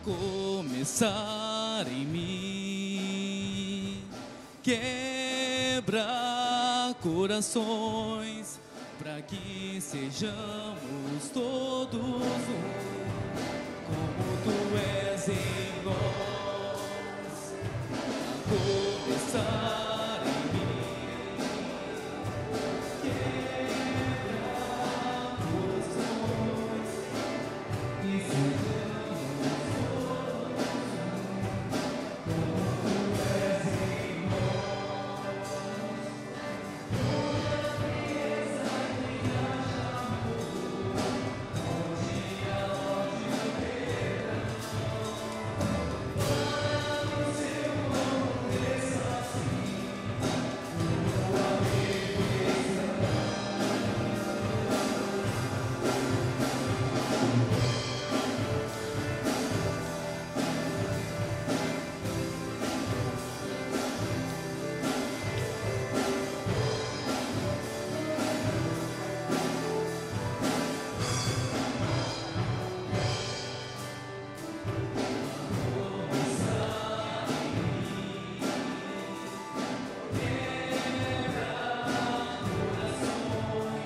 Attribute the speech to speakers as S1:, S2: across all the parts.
S1: começar em mim. Quebra corações, para que sejamos todos um, como tu és em nós. A começar em mim. Quebra corações e sejamos todos um,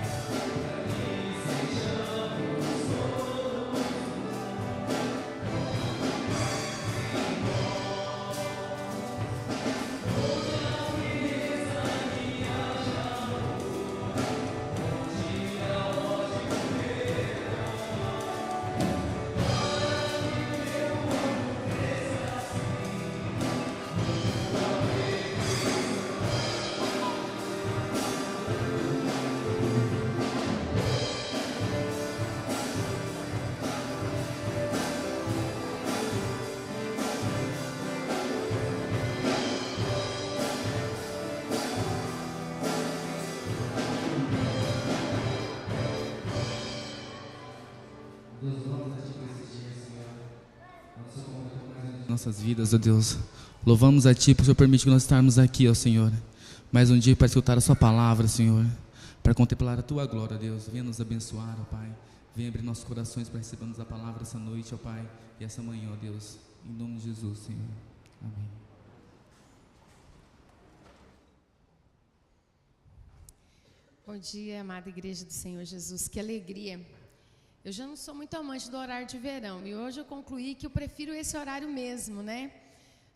S1: como tu és em nós. Toda criança minha chamou, onde a ódio verão. Para o seu amor desça assim, tua perfeição. Nossas vidas, ó Deus, louvamos a Ti por Senhor permitir que nós estarmos aqui, ó Senhor, mais um dia para escutar a Sua palavra, Senhor, para contemplar a Tua glória, Deus. Venha nos abençoar, ó Pai, venha abrir nossos corações para recebermos a palavra essa noite, ó Pai, e essa manhã, ó Deus, em nome de Jesus, Senhor, amém.
S2: Bom dia, amada Igreja do Senhor Jesus, que alegria. Eu já não sou muito amante do horário de verão e hoje eu concluí que eu prefiro esse horário mesmo, né?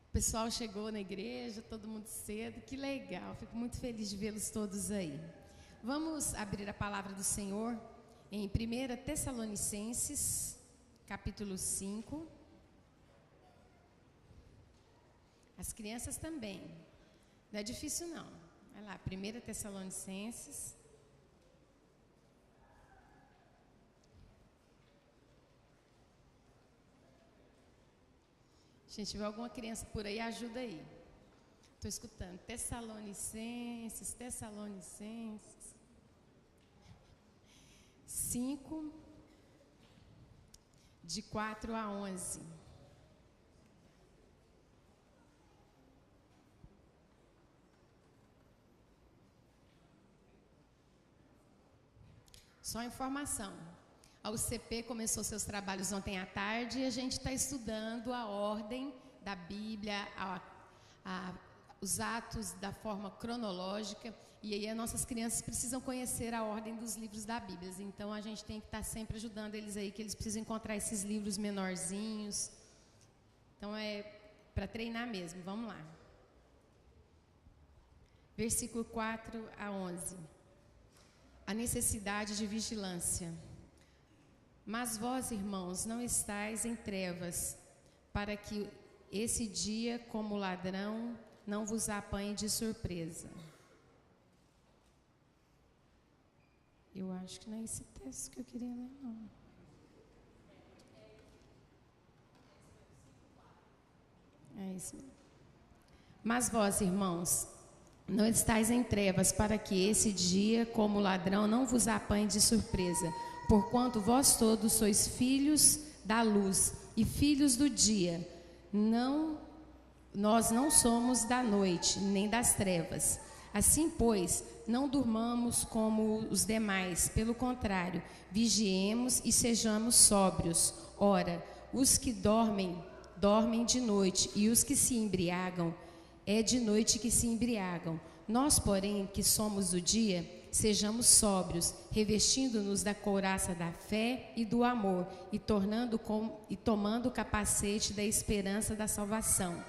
S2: O pessoal chegou na igreja, todo mundo cedo, que legal, fico muito feliz de vê-los todos aí. Vamos abrir a palavra do Senhor em 1 Tessalonicenses, capítulo 5. As crianças também, não é difícil não. Vai lá, 1 Tessalonicenses. Se tiver alguma criança por aí, ajuda aí. Estou escutando. Tessalonicenses. 5, de 4 a 11. Só informação. A UCP começou seus trabalhos ontem à tarde e a gente está estudando a ordem da Bíblia, os atos da forma cronológica, e aí as nossas crianças precisam conhecer a ordem dos livros da Bíblia. Então a gente tem que estar sempre ajudando eles aí, que eles precisam encontrar esses livros menorzinhos. Então é para treinar mesmo, vamos lá. Versículo 4 a 11. A necessidade de vigilância. Mas vós, irmãos, não estáis em trevas, para que esse dia, como ladrão, não vos apanhe de surpresa. Eu acho que não é esse texto que eu queria ler, não. É isso mesmo. Mas vós, irmãos, não estáis em trevas, para que esse dia, como ladrão, não vos apanhe de surpresa. Porquanto vós todos sois filhos da luz e filhos do dia. Nós não somos da noite, nem das trevas. Assim, pois, não durmamos como os demais. Pelo contrário, vigiemos e sejamos sóbrios. Ora, os que dormem, dormem de noite, e os que se embriagam, é de noite que se embriagam. Nós, porém, que somos do dia, sejamos sóbrios, revestindo-nos da couraça da fé e do amor, e tomando o capacete da esperança da salvação.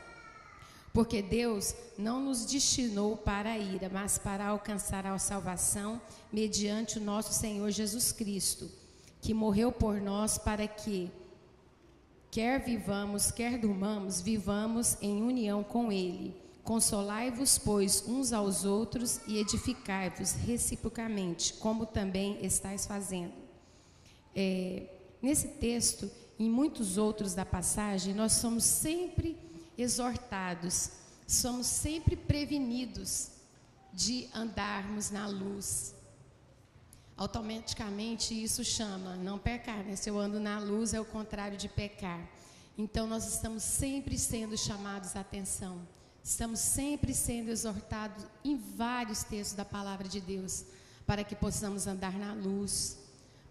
S2: Porque Deus não nos destinou para a ira, mas para alcançar a salvação mediante o nosso Senhor Jesus Cristo, que morreu por nós para que, quer vivamos, quer durmamos, vivamos em união com Ele. Consolai-vos, pois, uns aos outros e edificai-vos reciprocamente, como também estáis fazendo. Nesse texto, e muitos outros da passagem, nós somos sempre exortados, somos sempre prevenidos de andarmos na luz. Automaticamente isso chama não pecar, né? Se eu ando na luz é o contrário de pecar. Então nós estamos sempre sendo chamados à atenção. Estamos sempre sendo exortados em vários textos da palavra de Deus, para que possamos andar na luz,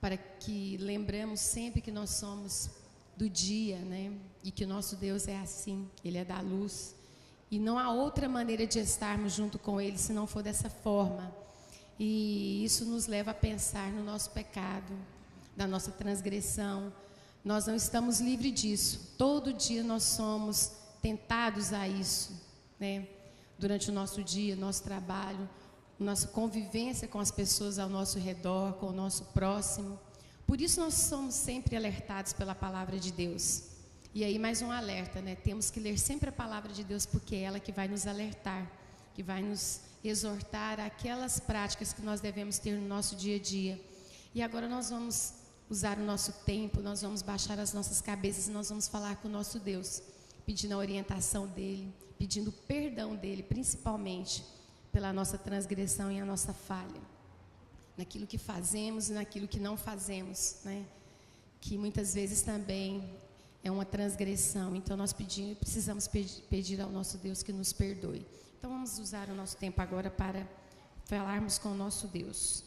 S2: para que lembremos sempre que nós somos do dia, né? E que o nosso Deus é assim, Ele é da luz. E não há outra maneira de estarmos junto com Ele se não for dessa forma. E isso nos leva a pensar no nosso pecado, na nossa transgressão. Nós não estamos livres disso. Todo dia nós somos tentados a isso, né? Durante o nosso dia, nosso trabalho, nossa convivência com as pessoas ao nosso redor, com o nosso próximo. Por isso nós somos sempre alertados pela palavra de Deus. E aí mais um alerta, né? Temos que ler sempre a palavra de Deus, porque é ela que vai nos alertar, que vai nos exortar aquelas práticas que nós devemos ter no nosso dia a dia. E agora nós vamos usar o nosso tempo, nós vamos baixar as nossas cabeças e nós vamos falar com o nosso Deus, pedindo a orientação dEle, pedindo perdão dEle, principalmente pela nossa transgressão e a nossa falha, naquilo que fazemos e naquilo que não fazemos, né? Que muitas vezes também é uma transgressão. Então nós precisamos pedir ao nosso Deus que nos perdoe. Então vamos usar o nosso tempo agora para falarmos com o nosso Deus.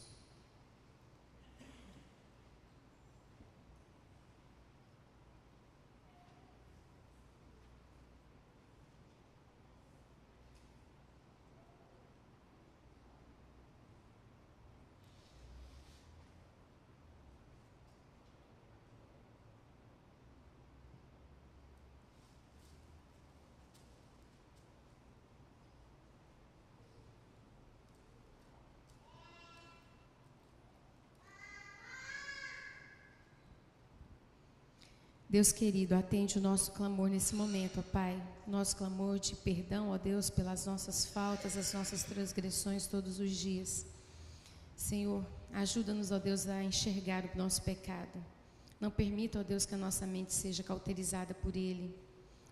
S2: Deus querido, atende o nosso clamor nesse momento, ó Pai. Nosso clamor de perdão, ó Deus, pelas nossas faltas, as nossas transgressões todos os dias. Senhor, ajuda-nos, ó Deus, a enxergar o nosso pecado. Não permita, ó Deus, que a nossa mente seja cauterizada por ele.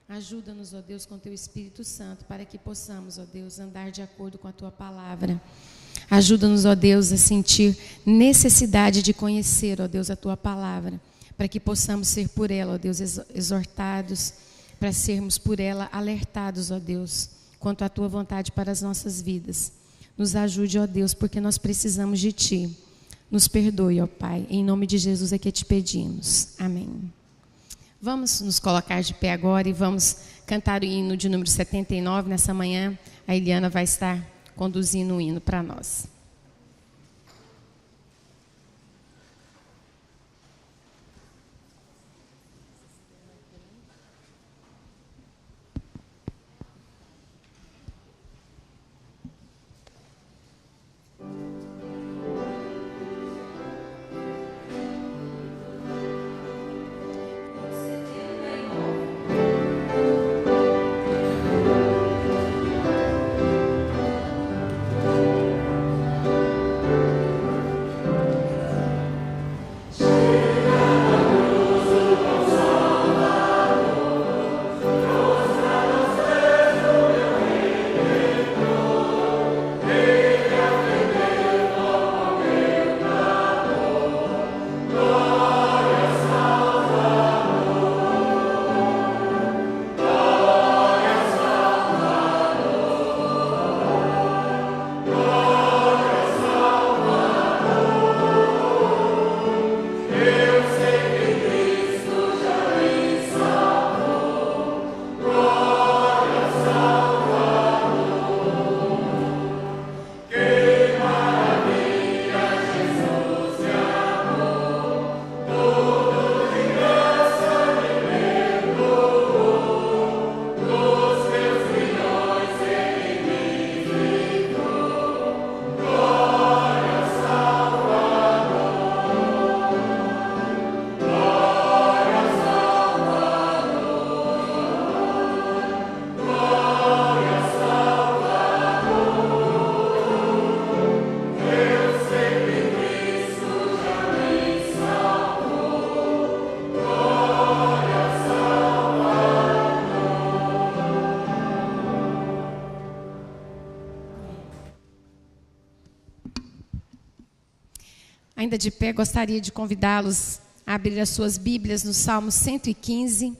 S2: Ajuda-nos, ó Deus, com teu Espírito Santo, para que possamos, ó Deus, andar de acordo com a tua palavra. Ajuda-nos, ó Deus, a sentir necessidade de conhecer, ó Deus, a tua palavra, para que possamos ser por ela, ó Deus, exortados, para sermos por ela alertados, ó Deus, quanto à tua vontade para as nossas vidas. Nos ajude, ó Deus, porque nós precisamos de ti. Nos perdoe, ó Pai, em nome de Jesus é que te pedimos. Amém. Vamos nos colocar de pé agora e vamos cantar o hino de número 79. Nessa manhã, a Eliana vai estar conduzindo o hino para nós. Ainda de pé, gostaria de convidá-los a abrir as suas Bíblias no Salmo 115.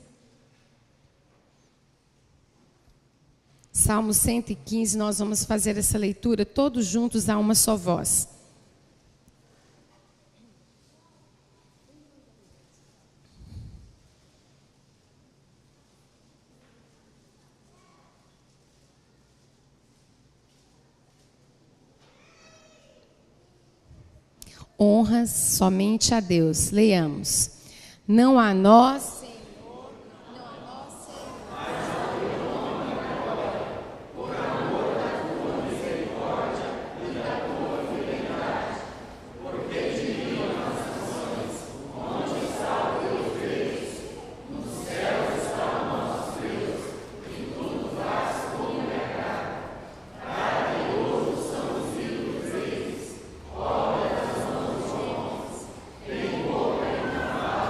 S2: Salmo 115, nós vamos fazer essa leitura todos juntos a uma só voz. Honras somente a Deus. Leiamos. Não a nós, Senhor, não a nós, por amor da tua misericórdia e da tua fidelidade, porque diriam as nações, onde está o teu Deus? No céu está o nosso Deus, e tudo faz como lhe agrada. Maravilhosos são os filhos deles, obra das mãos de homens. Tem boca e não fala,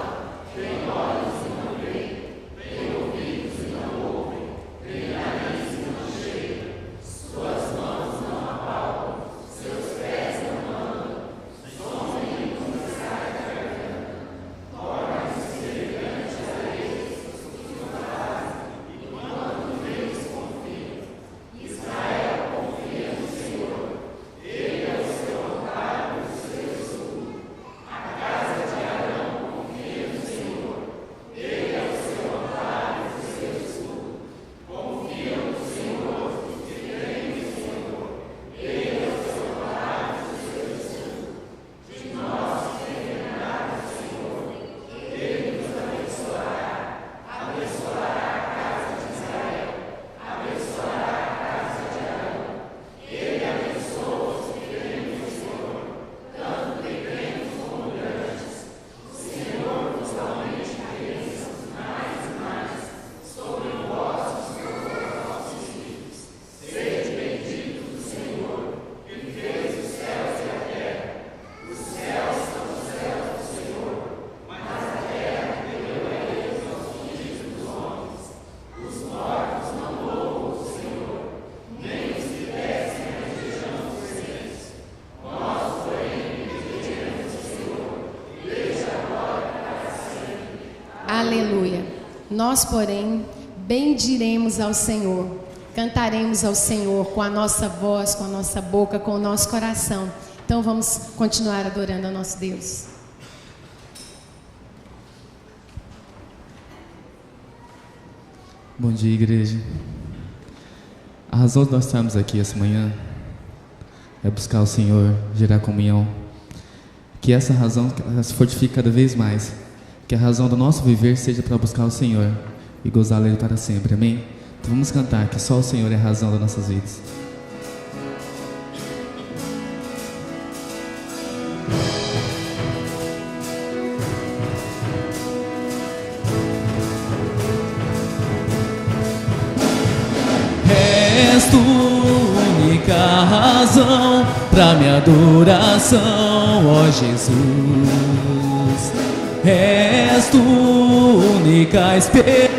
S2: tem olhos e não veem, tem ouvidos e não ouvem, tem nariz e não cheira, suas mãos não apalpam, seus pés não andam, são ricos de saia da garganta, torna-se semelhante a eles os que o fazem, e quando neles confiam. Israel confia no Senhor, ele é o seu amparo e o seu escudo. A casa de Arão confia no Senhor, ele é o seu amparo e o seu escudo. Confiam no Senhor e creem no Senhor, ele é o seu amparo e o seu escudo. De nós que temerá o Senhor, ele nos abençoará. Abençoará a casa de Israel, abençoará a casa de Arão. Ele abençoa os que creem no Senhor, tanto pequenos como grandes. O Senhor nos aumente bênçãos mais e mais sobre vós, os vossos filhos. Sede bendito do Senhor, que fez os céus e a terra. Os céus são os céus do Senhor, mas a terra deu a eles aos filhos dos homens. Os mortos não louvam o Senhor, nem os que descem a região dos céus. Nós, porém, bendiremos o Senhor, desde agora para sempre. Aleluia. Nós, porém, bendiremos ao Senhor, cantaremos ao Senhor com a nossa voz, com a nossa boca, com o nosso coração. Então vamos continuar adorando ao nosso Deus.
S1: Bom dia, igreja. A razão de nós estarmos aqui essa manhã é buscar o Senhor, gerar comunhão. Que essa razão se fortifique cada vez mais. Que a razão do nosso viver seja para buscar o Senhor e gozá-lo Ele para sempre. Amém? Então vamos cantar que só o Senhor é a razão das nossas vidas. És tu única razão pra minha adoração, ó Jesus. És tu única esperança.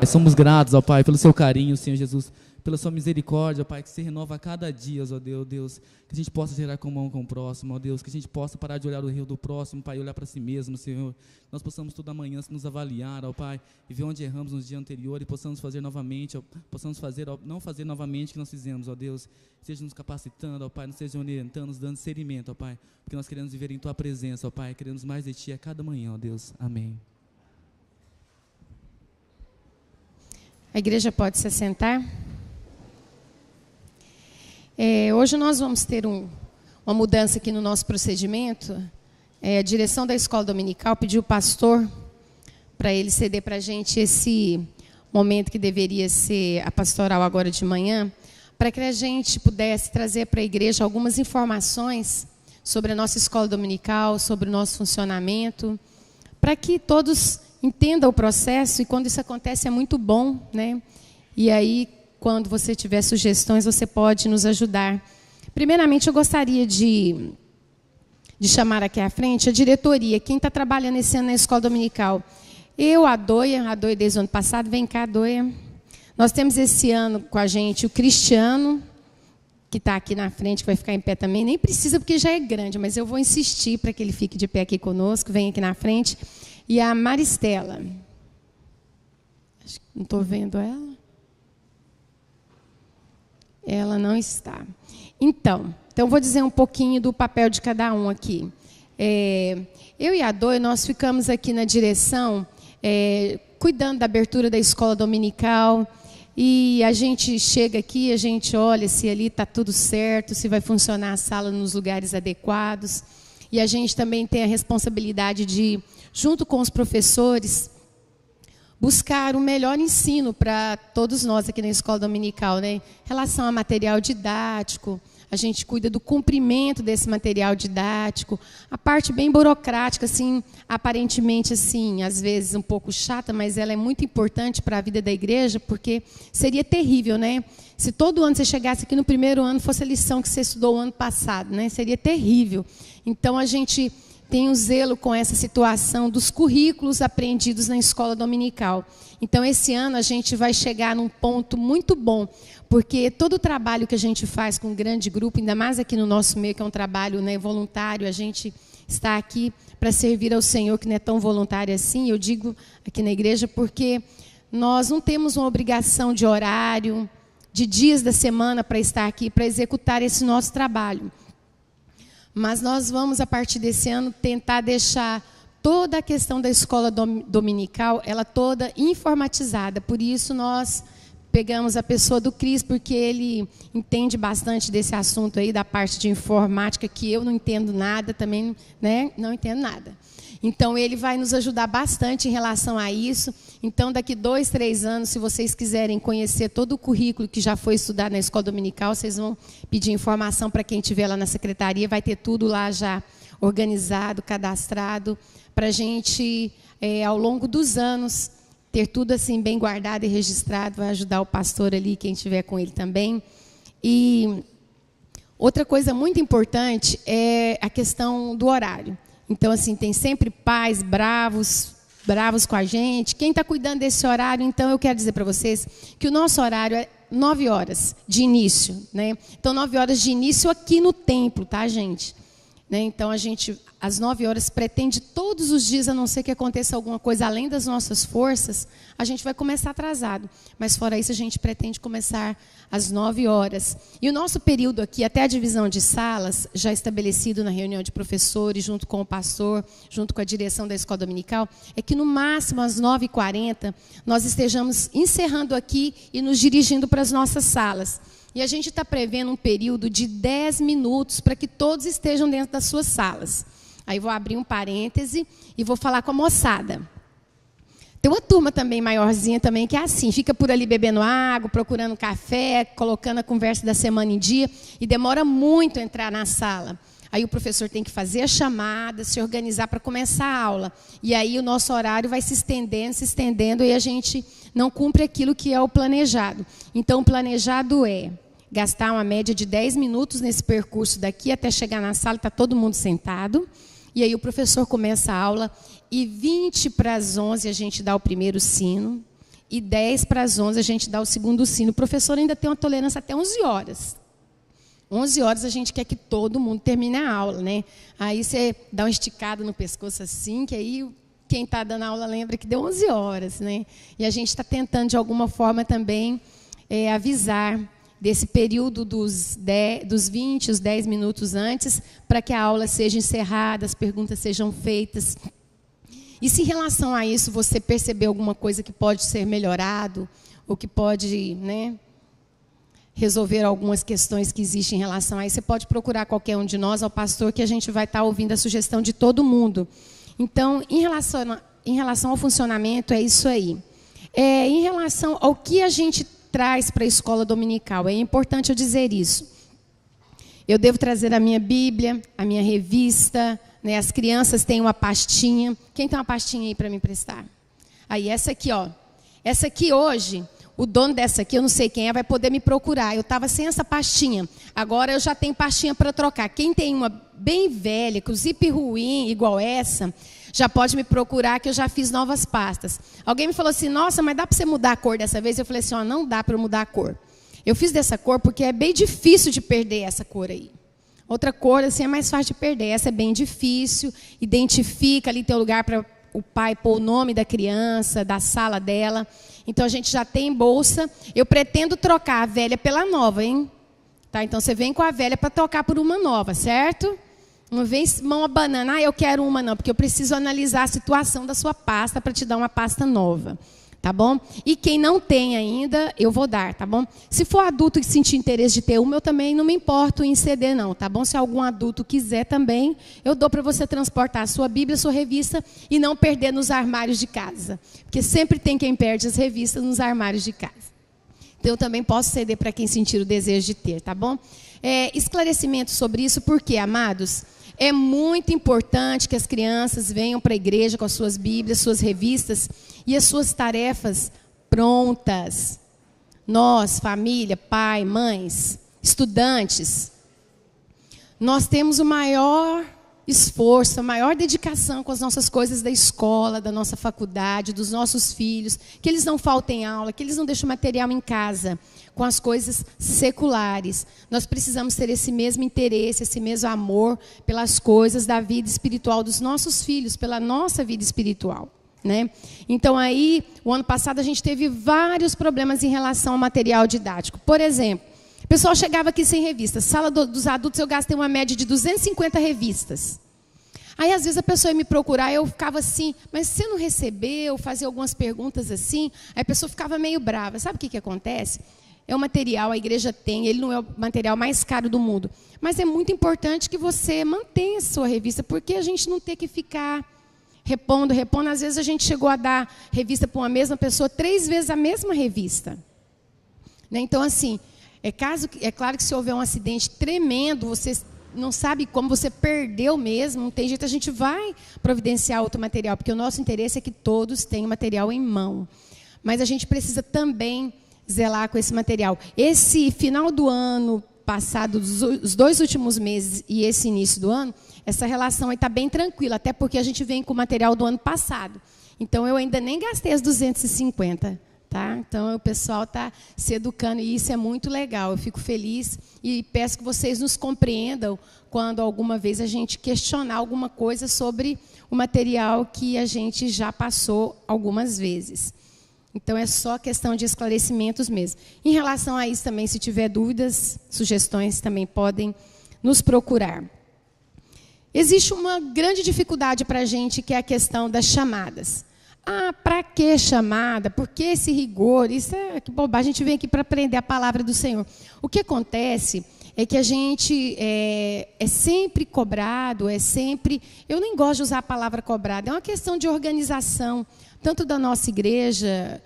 S1: Somos gratos, ó Pai, pelo seu carinho, Senhor Jesus, pela sua misericórdia, ó Pai, que se renova a cada dia, ó Deus, que a gente possa gerar comunhão com o próximo, ó Deus, que a gente possa parar de olhar o rio do próximo, Pai, e olhar para si mesmo, Senhor, que nós possamos toda manhã nos avaliar, ó Pai, e ver onde erramos no dia anterior e possamos fazer novamente, ó, não fazer novamente o que nós fizemos, ó Deus, esteja nos capacitando, ó Pai, nos esteja orientando, nos dando discernimento, ó Pai, porque nós queremos viver em Tua presença, ó Pai, queremos mais de Ti a cada manhã, ó Deus, amém.
S2: A igreja pode se assentar. Hoje nós vamos ter uma mudança aqui no nosso procedimento. A direção da escola dominical pediu o pastor para ele ceder para a gente esse momento que deveria ser a pastoral agora de manhã, para que a gente pudesse trazer para a igreja algumas informações sobre a nossa escola dominical, sobre o nosso funcionamento, para que todos entendam o processo, e quando isso acontece é muito bom, né? E aí, quando você tiver sugestões, você pode nos ajudar. Primeiramente, eu gostaria de chamar aqui à frente a diretoria, quem está trabalhando esse ano na escola dominical. A Doia desde o ano passado, vem cá, Doia. Nós temos esse ano com a gente o Cristiano, que está aqui na frente, que vai ficar em pé também. Nem precisa, porque já é grande, mas eu vou insistir para que ele fique de pé aqui conosco, vem aqui na frente. E a Maristela. Acho que não estou vendo ela. Ela não está. Então vou dizer um pouquinho do papel de cada um aqui. Eu e a Doi, nós ficamos aqui na direção, cuidando da abertura da escola dominical, e a gente chega aqui, a gente olha se ali está tudo certo, se vai funcionar a sala nos lugares adequados, e a gente também tem a responsabilidade de, junto com os professores, buscar o melhor ensino para todos nós aqui na escola dominical, né? Em relação a material didático, a gente cuida do cumprimento desse material didático, a parte bem burocrática, assim, aparentemente, assim, às vezes um pouco chata, mas ela é muito importante para a vida da igreja, porque seria terrível, né? Se todo ano você chegasse aqui no primeiro ano, fosse a lição que você estudou o ano passado, né? Seria terrível. Então, a gente tem um zelo com essa situação dos currículos aprendidos na escola dominical. Então, esse ano a gente vai chegar num ponto muito bom, porque todo o trabalho que a gente faz com um grande grupo, ainda mais aqui no nosso meio, que é um trabalho, né, voluntário, a gente está aqui para servir ao Senhor, que não é tão voluntário assim. Eu digo aqui na igreja porque nós não temos uma obrigação de horário, de dias da semana para estar aqui, para executar esse nosso trabalho. Mas nós vamos, a partir desse ano, tentar deixar toda a questão da escola dominical, ela toda informatizada. Por isso, nós pegamos a pessoa do Cris, porque ele entende bastante desse assunto aí, da parte de informática, que eu não entendo nada também, né? Não entendo nada. Então, ele vai nos ajudar bastante em relação a isso. Então, daqui 2, 3 anos, se vocês quiserem conhecer todo o currículo que já foi estudado na escola dominical, vocês vão pedir informação para quem estiver lá na secretaria, vai ter tudo lá já organizado, cadastrado, para a gente, ao longo dos anos, ter tudo assim bem guardado e registrado, vai ajudar o pastor ali, quem estiver com ele também. E outra coisa muito importante é a questão do horário. Então, assim, tem sempre pais bravos com a gente. Quem está cuidando desse horário, então, eu quero dizer para vocês que o nosso horário é 9 horas de início, né? Então, 9 horas de início aqui no templo, tá, gente? Né? Então, a gente, às 9 horas, pretende todos os dias, a não ser que aconteça alguma coisa além das nossas forças, a gente vai começar atrasado. Mas, fora isso, a gente pretende começar às 9 horas. E o nosso período aqui, até a divisão de salas, já estabelecido na reunião de professores, junto com o pastor, junto com a direção da escola dominical, é que, no máximo, às 9h40, nós estejamos encerrando aqui e nos dirigindo para as nossas salas. E a gente está prevendo um período de 10 minutos para que todos estejam dentro das suas salas. Aí vou abrir um parêntese e vou falar com a moçada. Tem uma turma também maiorzinha também que é assim, fica por ali bebendo água, procurando café, colocando a conversa da semana em dia e demora muito a entrar na sala. Aí o professor tem que fazer a chamada, se organizar para começar a aula. E aí o nosso horário vai se estendendo e a gente não cumpre aquilo que é o planejado. Então o planejado é gastar uma média de 10 minutos nesse percurso daqui até chegar na sala, está todo mundo sentado. E aí o professor começa a aula e 20 para as 11 a gente dá o primeiro sino. e 10 para as 11 a gente dá o segundo sino. O professor ainda tem uma tolerância até 11 horas. 11 horas a gente quer que todo mundo termine a aula, né? Aí você dá uma esticada no pescoço assim, que aí quem está dando aula lembra que deu 11 horas, né? E a gente está tentando, de alguma forma, também avisar desse período dos 20, os 10 minutos antes, para que a aula seja encerrada, as perguntas sejam feitas. E se em relação a isso você perceber alguma coisa que pode ser melhorado, ou que pode, né, resolver algumas questões que existem em relação a isso, você pode procurar qualquer um de nós, ao pastor, que a gente vai estar ouvindo a sugestão de todo mundo. Então, em relação ao funcionamento, é isso aí. Em relação ao que a gente traz para a escola dominical, é importante eu dizer isso. Eu devo trazer a minha Bíblia, a minha revista, né? As crianças têm uma pastinha. Quem tem uma pastinha aí para me emprestar? Aí, essa aqui, ó. Essa aqui hoje, o dono dessa aqui, eu não sei quem é, vai poder me procurar. Eu estava sem essa pastinha. Agora eu já tenho pastinha para trocar. Quem tem uma bem velha, com zip ruim, igual essa, já pode me procurar, que eu já fiz novas pastas. Alguém me falou assim, nossa, mas dá para você mudar a cor dessa vez? Eu falei assim, ó, não dá para eu mudar a cor. Eu fiz dessa cor porque é bem difícil de perder essa cor aí. Outra cor, assim, é mais fácil de perder. Essa é bem difícil, identifica ali, tem o lugar para o pai pôr o nome da criança, da sala dela. Então, a gente já tem bolsa. Eu pretendo trocar a velha pela nova, hein? Tá? Então, você vem com a velha para trocar por uma nova, certo? Não vem mão abanando, eu quero uma não, porque eu preciso analisar a situação da sua pasta para te dar uma pasta nova. Tá bom? E quem não tem ainda, eu vou dar, tá bom? Se for adulto que sentir interesse de ter uma, eu também não me importo em ceder, não, tá bom? Se algum adulto quiser também, eu dou para você transportar a sua Bíblia, a sua revista e não perder nos armários de casa. Porque sempre tem quem perde as revistas nos armários de casa. Então, eu também posso ceder para quem sentir o desejo de ter, tá bom? Esclarecimento sobre isso, porque, amados, é muito importante que as crianças venham para a igreja com as suas Bíblias, suas revistas e as suas tarefas prontas. Nós, família, pai, mães, estudantes, nós temos o maior esforço, a maior dedicação com as nossas coisas da escola, da nossa faculdade, dos nossos filhos, que eles não faltem aula, que eles não deixem material em casa, com as coisas seculares. Nós precisamos ter esse mesmo interesse, esse mesmo amor pelas coisas da vida espiritual dos nossos filhos, pela nossa vida espiritual, né? Então, aí, o ano passado, a gente teve vários problemas em relação ao material didático. Por exemplo, o pessoal chegava aqui sem revista. Sala dos adultos, eu gastei uma média de 250 revistas. Aí, às vezes, a pessoa ia me procurar, eu ficava assim, mas você não recebeu? Fazia algumas perguntas assim. Aí a pessoa ficava meio brava. Sabe o que acontece? É o material, a igreja tem, ele não é o material mais caro do mundo. Mas é muito importante que você mantenha a sua revista, porque a gente não tem que ficar repondo. Às vezes, a gente chegou a dar revista para uma mesma pessoa 3 vezes a mesma revista. Né? Então, assim, é claro que se houver um acidente tremendo, você não sabe como, você perdeu mesmo, não tem jeito, a gente vai providenciar outro material, porque o nosso interesse é que todos tenham material em mão. Mas a gente precisa também zelar com esse material. Esse final do ano passado, os 2 últimos meses e esse início do ano, essa relação está bem tranquila, até porque a gente vem com o material do ano passado. Então, eu ainda nem gastei as 250. Tá? Então, o pessoal está se educando e isso é muito legal. Eu fico feliz e peço que vocês nos compreendam quando alguma vez a gente questionar alguma coisa sobre o material que a gente já passou algumas vezes. Então, é só questão de esclarecimentos mesmo. Em relação a isso também, se tiver dúvidas, sugestões, também podem nos procurar. Existe uma grande dificuldade para a gente, que é a questão das chamadas. Para que chamada? Por que esse rigor? Isso é que bobagem, a gente vem aqui para aprender a palavra do Senhor. O que acontece é que a gente é sempre cobrado, eu nem gosto de usar a palavra cobrado, é uma questão de organização, tanto da nossa igreja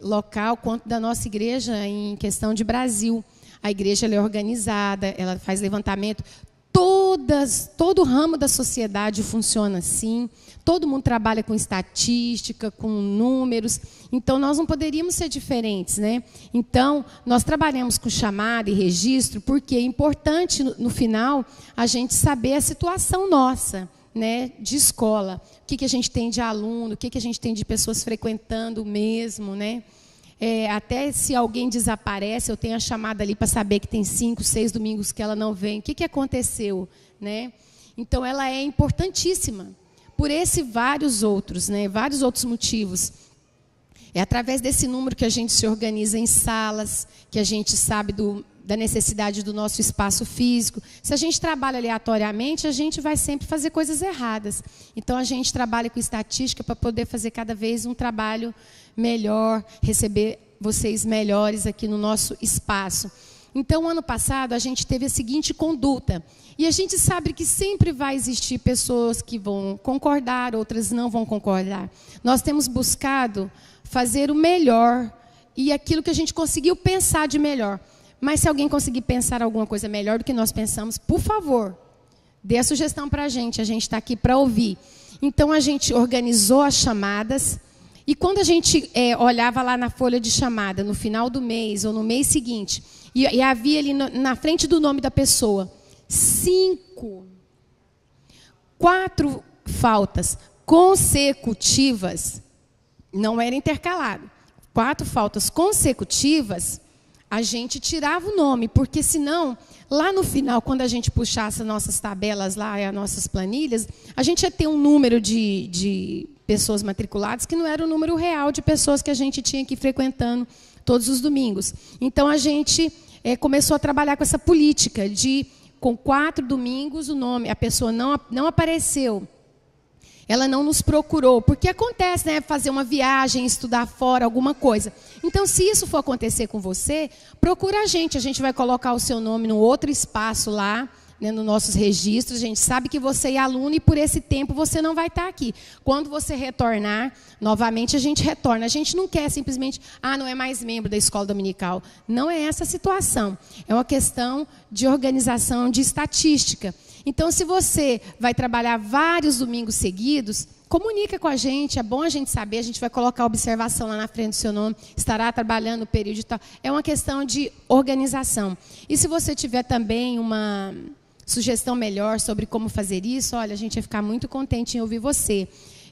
S2: local, quanto da nossa igreja em questão de Brasil. A igreja ela é organizada, ela faz levantamento. Todo o ramo da sociedade funciona assim. Todo mundo trabalha com estatística, com números. Então, nós não poderíamos ser diferentes, né? Então, nós trabalhamos com chamada e registro, porque é importante, no final, a gente saber a situação nossa, né, de escola. O que a gente tem de aluno, o que a gente tem de pessoas frequentando mesmo, né? Até se alguém desaparece, eu tenho a chamada ali para saber que tem 5, 6 domingos que ela não vem. O que aconteceu, né? Então, ela é importantíssima por vários outros, né? Vários outros motivos. É através desse número que a gente se organiza em salas, que a gente sabe da necessidade do nosso espaço físico. Se a gente trabalha aleatoriamente, a gente vai sempre fazer coisas erradas. Então, a gente trabalha com estatística para poder fazer cada vez um trabalho melhor, receber vocês melhores aqui no nosso espaço. Então, ano passado, a gente teve a seguinte conduta. E a gente sabe que sempre vai existir pessoas que vão concordar, outras não vão concordar. Nós temos buscado fazer o melhor e aquilo que a gente conseguiu pensar de melhor. Mas se alguém conseguir pensar alguma coisa melhor do que nós pensamos, por favor, dê a sugestão para a gente está aqui para ouvir. Então, a gente organizou as chamadas, e quando a gente olhava lá na folha de chamada, no final do mês ou no mês seguinte, e havia ali na frente do nome da pessoa, 4 faltas consecutivas, não era intercalado, 4 faltas consecutivas, a gente tirava o nome, porque senão, lá no final, quando a gente puxasse as nossas tabelas lá, as nossas planilhas, a gente ia ter um número de pessoas matriculadas que não era o número real de pessoas que a gente tinha que ir frequentando todos os domingos. Então, a gente começou a trabalhar com essa política de, com 4 domingos, o nome, a pessoa não apareceu. Ela não nos procurou, porque acontece, né, fazer uma viagem, estudar fora, alguma coisa. Então, se isso for acontecer com você, procura a gente vai colocar o seu nome no outro espaço lá, né, nos nossos registros. A gente sabe que você é aluno e por esse tempo você não vai estar aqui. Quando você retornar, novamente a gente retorna. A gente não quer simplesmente, não é mais membro da escola dominical. Não é essa a situação. É uma questão de organização, de estatística. Então, se você vai trabalhar vários domingos seguidos, comunica com a gente, é bom a gente saber, a gente vai colocar a observação lá na frente do seu nome, estará trabalhando no período e tal. É uma questão de organização. E se você tiver também uma sugestão melhor sobre como fazer isso, olha, a gente vai ficar muito contente em ouvir você.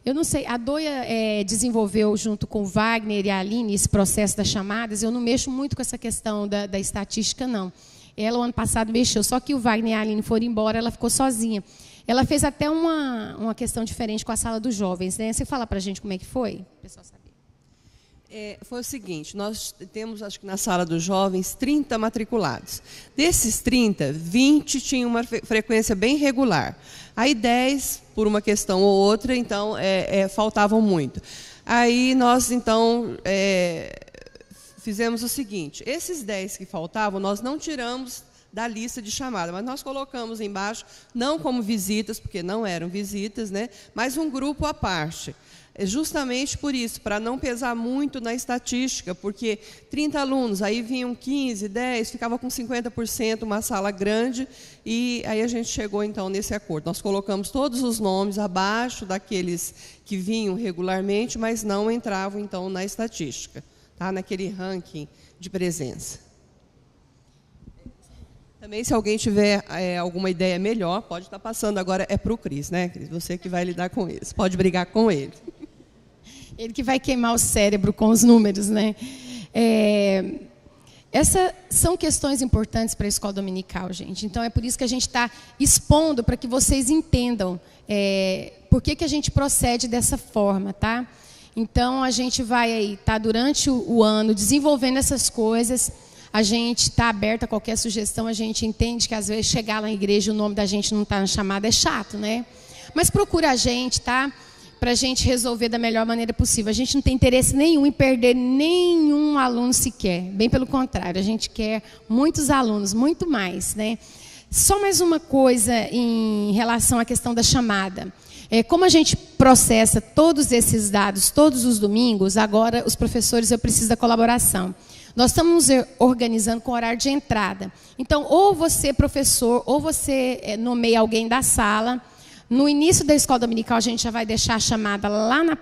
S2: Eu não sei, a Doia desenvolveu junto com o Wagner e a Aline esse processo das chamadas, eu não mexo muito com essa questão da estatística, não. Ela, o ano passado, mexeu, só que o Wagner e a Aline foram embora, ela ficou sozinha. Ela fez até uma questão diferente com a sala dos jovens, né? Você fala para a gente como é que foi? O pessoal saber.
S3: Foi o seguinte, nós temos, acho que na sala dos jovens, 30 matriculados. Desses 30, 20 tinham uma frequência bem regular. Aí 10, por uma questão ou outra, então, faltavam muito. Aí nós, então... fizemos o seguinte, esses 10 que faltavam, nós não tiramos da lista de chamada, mas nós colocamos embaixo, não como visitas, porque não eram visitas, né, mas um grupo à parte. Justamente por isso, para não pesar muito na estatística, porque 30 alunos, aí vinham 15, 10, ficava com 50%, uma sala grande, e aí a gente chegou, então, nesse acordo. Nós colocamos todos os nomes abaixo daqueles que vinham regularmente, mas não entravam, então, na estatística. Tá, naquele ranking de presença. Também, se alguém tiver alguma ideia melhor, pode estar passando agora, para o Cris, né, Cris? Você que vai lidar com isso, pode brigar com ele.
S2: Ele que vai queimar o cérebro com os números, né? Essas são questões importantes para a escola dominical, gente. Então, é por isso que a gente está expondo, para que vocês entendam por que a gente procede dessa forma, tá? Então, a gente vai aí estar durante o ano desenvolvendo essas coisas. A gente está aberto a qualquer sugestão. A gente entende que, às vezes, chegar lá na igreja e o nome da gente não está na chamada é chato, né? Mas procura a gente, tá? Para a gente resolver da melhor maneira possível. A gente não tem interesse nenhum em perder nenhum aluno sequer. Bem pelo contrário, a gente quer muitos alunos, muito mais, né? Só mais uma coisa em relação à questão da chamada. Como a gente processa todos esses dados todos os domingos, agora os professores, eu preciso da colaboração. Nós estamos organizando com horário de entrada. Então, ou você, professor, ou você nomeia alguém da sala. No início da escola dominical, a gente já vai deixar a chamada lá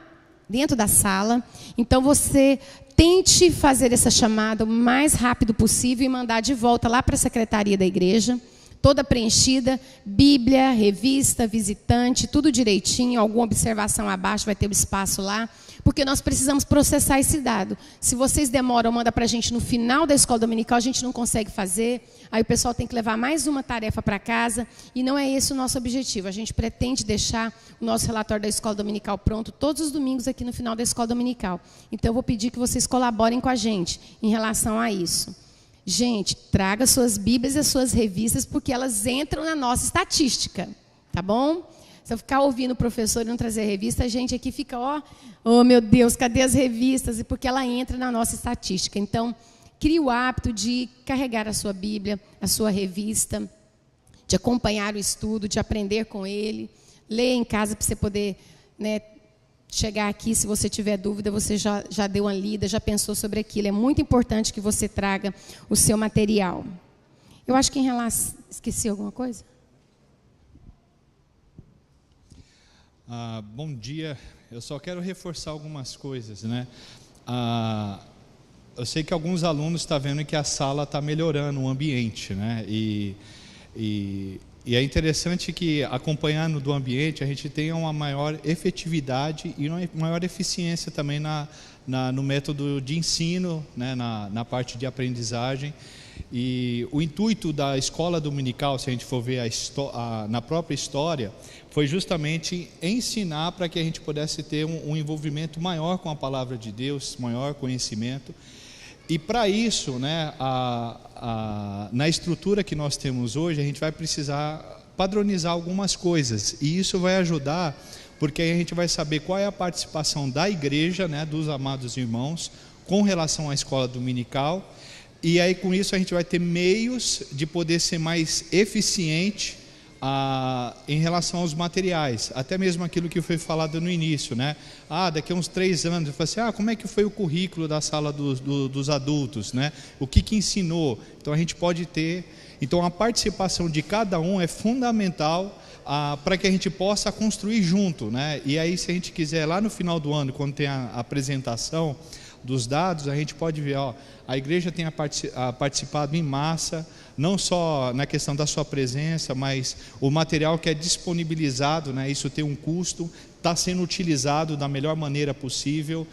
S2: dentro da sala. Então, você tente fazer essa chamada o mais rápido possível e mandar de volta lá para a secretaria da igreja. toda preenchida, Bíblia, revista, visitante, tudo direitinho, alguma observação abaixo, vai ter o espaço lá, porque nós precisamos processar esse dado. Se vocês demoram, manda para a gente no final da escola dominical, a gente não consegue fazer, aí o pessoal tem que levar mais uma tarefa para casa, e não é esse o nosso objetivo. A gente pretende deixar o nosso relatório da escola dominical pronto todos os domingos aqui no final da escola dominical. Então, eu vou pedir que vocês colaborem com a gente em relação a isso. Gente, traga suas Bíblias e as suas revistas, porque elas entram na nossa estatística, tá bom? Se eu ficar ouvindo o professor e não trazer revista, a gente aqui fica, oh meu Deus, cadê as revistas? E porque ela entra na nossa estatística. Então, crie o hábito de carregar a sua Bíblia, a sua revista, de acompanhar o estudo, de aprender com ele, ler em casa para você poder, né, chegar aqui, se você tiver dúvida, você já deu uma lida, já pensou sobre aquilo. É muito importante que você traga o seu material. Eu acho que em relação... Esqueci alguma coisa?
S4: Bom dia. Eu só quero reforçar algumas coisas, né? Eu sei que alguns alunos estão vendo que a sala está melhorando o ambiente, né? E é interessante que, acompanhando do ambiente, a gente tenha uma maior efetividade e uma maior eficiência também no método de ensino, né? na parte de aprendizagem. E o intuito da escola dominical, se a gente for ver na própria história, foi justamente ensinar para que a gente pudesse ter um envolvimento maior com a palavra de Deus, maior conhecimento. E para isso, né, na estrutura que nós temos hoje, a gente vai precisar padronizar algumas coisas. E isso vai ajudar, porque aí a gente vai saber qual é a participação da igreja, né, dos amados irmãos, com relação à escola dominical. E aí com isso a gente vai ter meios de poder ser mais eficiente em relação aos materiais, até mesmo aquilo que foi falado no início, né? Daqui a uns 3 anos, eu falei assim, como é que foi o currículo da sala dos adultos, né? O que ensinou? Então a gente pode ter, então a participação de cada um é fundamental para que a gente possa construir junto, né? E aí, se a gente quiser, lá no final do ano, quando tem a apresentação dos dados, a gente pode ver, a igreja tem participado em massa, não só na questão da sua presença, mas o material que é disponibilizado, né, isso tem um custo, está sendo utilizado da melhor maneira possível.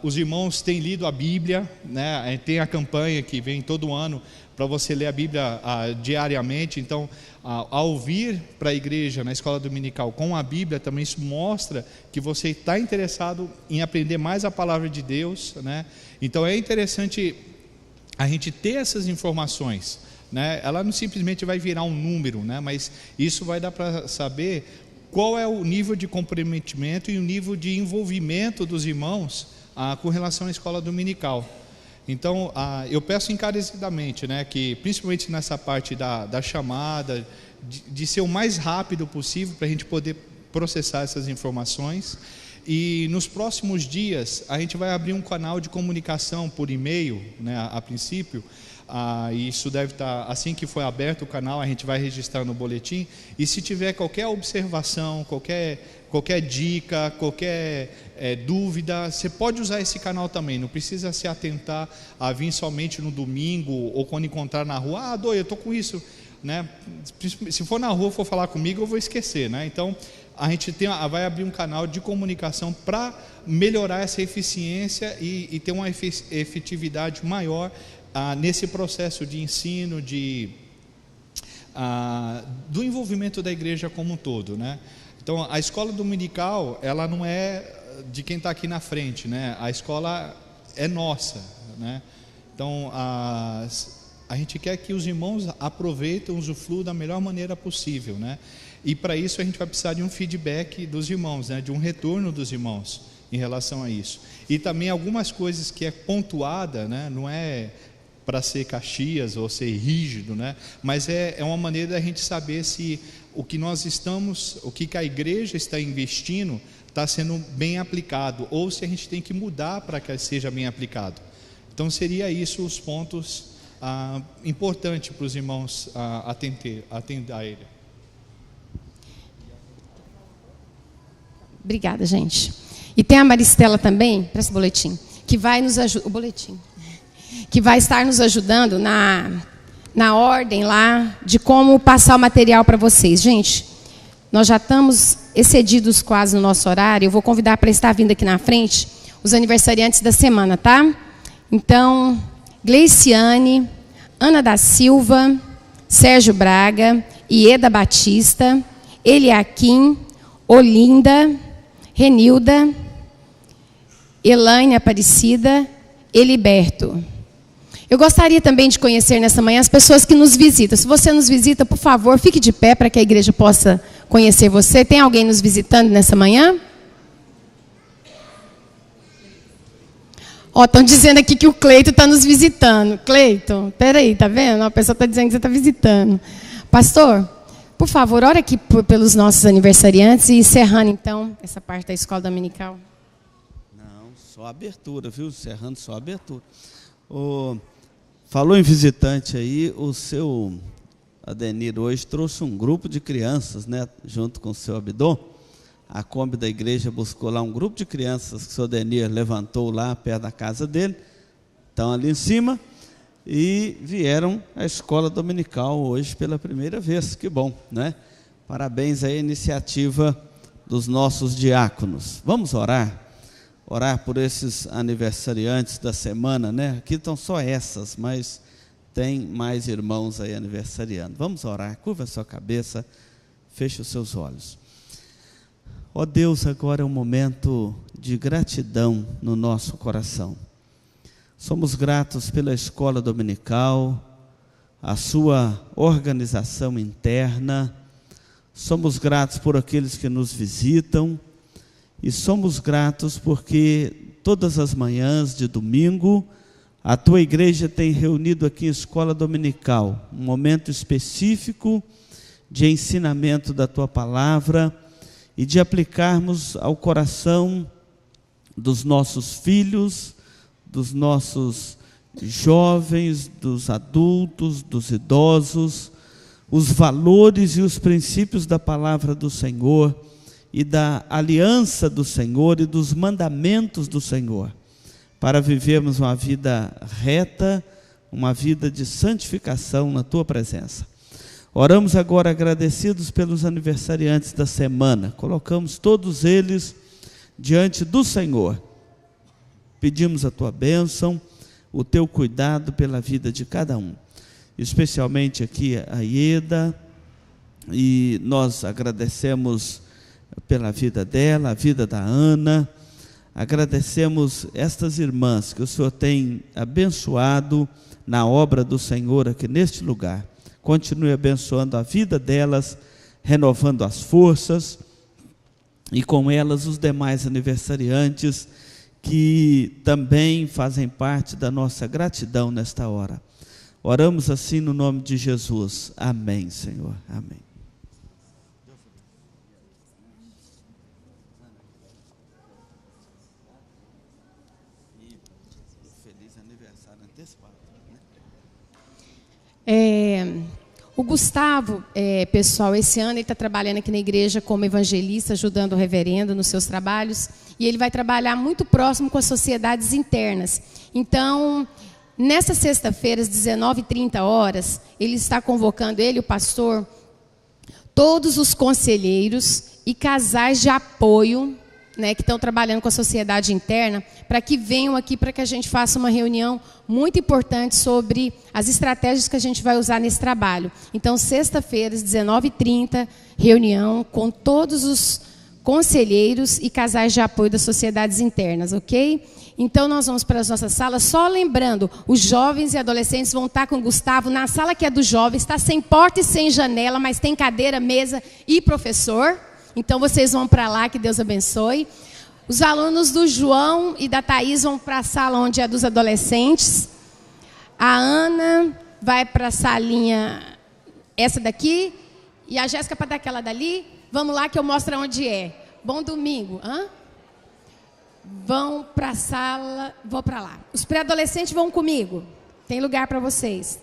S4: Os irmãos têm lido a Bíblia, né, tem a campanha que vem todo ano para você ler a Bíblia diariamente. Então, ao vir para a igreja, na escola dominical, com a Bíblia, também isso mostra que você está interessado em aprender mais a palavra de Deus, né? Então, é interessante a gente ter essas informações, né? Ela não simplesmente vai virar um número, né? Mas isso vai dar para saber qual é o nível de comprometimento e o nível de envolvimento dos irmãos com relação à escola dominical. Então, eu peço encarecidamente, né, que principalmente nessa parte da chamada, de ser o mais rápido possível para a gente poder processar essas informações. E nos próximos dias a gente vai abrir um canal de comunicação por e-mail, né, a princípio. Isso deve estar, assim que for aberto o canal, a gente vai registrar no boletim. E se tiver qualquer observação, qualquer dica, qualquer dúvida, você pode usar esse canal também. Não precisa se atentar a vir somente no domingo ou quando encontrar na rua. Eu estou com isso, né? Se for na rua, for falar comigo, eu vou esquecer, né? Então, a gente vai abrir um canal de comunicação para melhorar essa eficiência e ter uma efetividade maior nesse processo de ensino, do envolvimento da igreja como um todo, né? Então, a escola dominical, ela não é de quem está aqui na frente, né? A escola é nossa, né? Então, a gente quer que os irmãos aproveitem, usufruam da melhor maneira possível, né? E para isso a gente vai precisar de um feedback dos irmãos, né? De um retorno dos irmãos em relação a isso. E também algumas coisas que é pontuada, né? Não é para ser Caxias ou ser rígido, né? Mas é uma maneira da gente saber se o que a igreja está investindo está sendo bem aplicado, ou se a gente tem que mudar para que seja bem aplicado. Então seria isso os pontos importantes para os irmãos atender a ele.
S2: Obrigada, gente. E tem a Maristela também, presta o boletim, que vai nos ajudar, que vai estar nos ajudando na ordem lá de como passar o material para vocês. Gente, nós já estamos excedidos quase no nosso horário. Eu vou convidar para estar vindo aqui na frente os aniversariantes da semana, tá? Então, Gleiciane, Ana da Silva, Sérgio Braga, Ieda Batista, Eliakim, Olinda, Renilda, Elaine Aparecida, Eliberto. Eu gostaria também de conhecer nessa manhã as pessoas que nos visitam. Se você nos visita, por favor, fique de pé para que a igreja possa conhecer você. Tem alguém nos visitando nessa manhã? Ó, estão dizendo aqui que o Cleito está nos visitando. Cleito, peraí, tá vendo? A pessoa está dizendo que você está visitando. Pastor, por favor, ora aqui pelos nossos aniversariantes e encerrando, então, essa parte da escola dominical.
S5: Não, só abertura, viu? Encerrando só abertura. Falou em visitante aí, o seu Adenir hoje trouxe um grupo de crianças, né, junto com o seu Abdon. A Kombi da igreja buscou lá um grupo de crianças que o seu Adenir levantou lá perto da casa dele, estão ali em cima, e vieram à escola dominical hoje pela primeira vez. Que bom, né? Parabéns aí à iniciativa dos nossos diáconos. Vamos orar? Orar por esses aniversariantes da semana, né? Aqui estão só essas, mas tem mais irmãos aí aniversariando. Vamos orar, curva a sua cabeça, feche os seus olhos. Ó Deus, agora é um momento de gratidão no nosso coração. Somos gratos pela escola dominical, a sua organização interna, somos gratos por aqueles que nos visitam, e somos gratos porque todas as manhãs de domingo, a tua igreja tem reunido aqui em escola dominical, um momento específico de ensinamento da tua palavra e de aplicarmos ao coração dos nossos filhos, dos nossos jovens, dos adultos, dos idosos, os valores e os princípios da palavra do Senhor, e da aliança do Senhor e dos mandamentos do Senhor, para vivermos uma vida reta, uma vida de santificação na tua presença. Oramos agora agradecidos pelos aniversariantes da semana, colocamos todos eles diante do Senhor, pedimos a tua bênção, o teu cuidado pela vida de cada um, especialmente aqui a Ieda, e nós agradecemos pela vida dela, a vida da Ana, agradecemos estas irmãs que o Senhor tem abençoado na obra do Senhor aqui neste lugar. Continue abençoando a vida delas, renovando as forças, e com elas os demais aniversariantes que também fazem parte da nossa gratidão nesta hora. Oramos assim no nome de Jesus. Amém, Senhor. Amém.
S2: O Gustavo, pessoal, esse ano ele está trabalhando aqui na igreja como evangelista, ajudando o reverendo nos seus trabalhos, e ele vai trabalhar muito próximo com as sociedades internas. Então, nessa sexta-feira, às 19h30, ele está convocando, ele, o pastor, todos os conselheiros e casais de apoio, né, que estão trabalhando com a sociedade interna, para que venham aqui, para que a gente faça uma reunião muito importante sobre as estratégias que a gente vai usar nesse trabalho. Então, sexta-feira, às 19h30, reunião com todos os conselheiros e casais de apoio das sociedades internas, ok? Então, nós vamos para as nossas salas, só lembrando, os jovens e adolescentes vão estar com o Gustavo na sala que é dos jovens, está sem porta e sem janela, mas tem cadeira, mesa e professor. Então, vocês vão para lá, que Deus abençoe. Os alunos do João e da Thaís vão para a sala onde é dos adolescentes. A Ana vai para a salinha, essa daqui, e a Jéssica para daquela dali. Vamos lá que eu mostro onde é. Bom domingo. Vão para a sala, vou para lá. Os pré-adolescentes vão comigo. Tem lugar para vocês.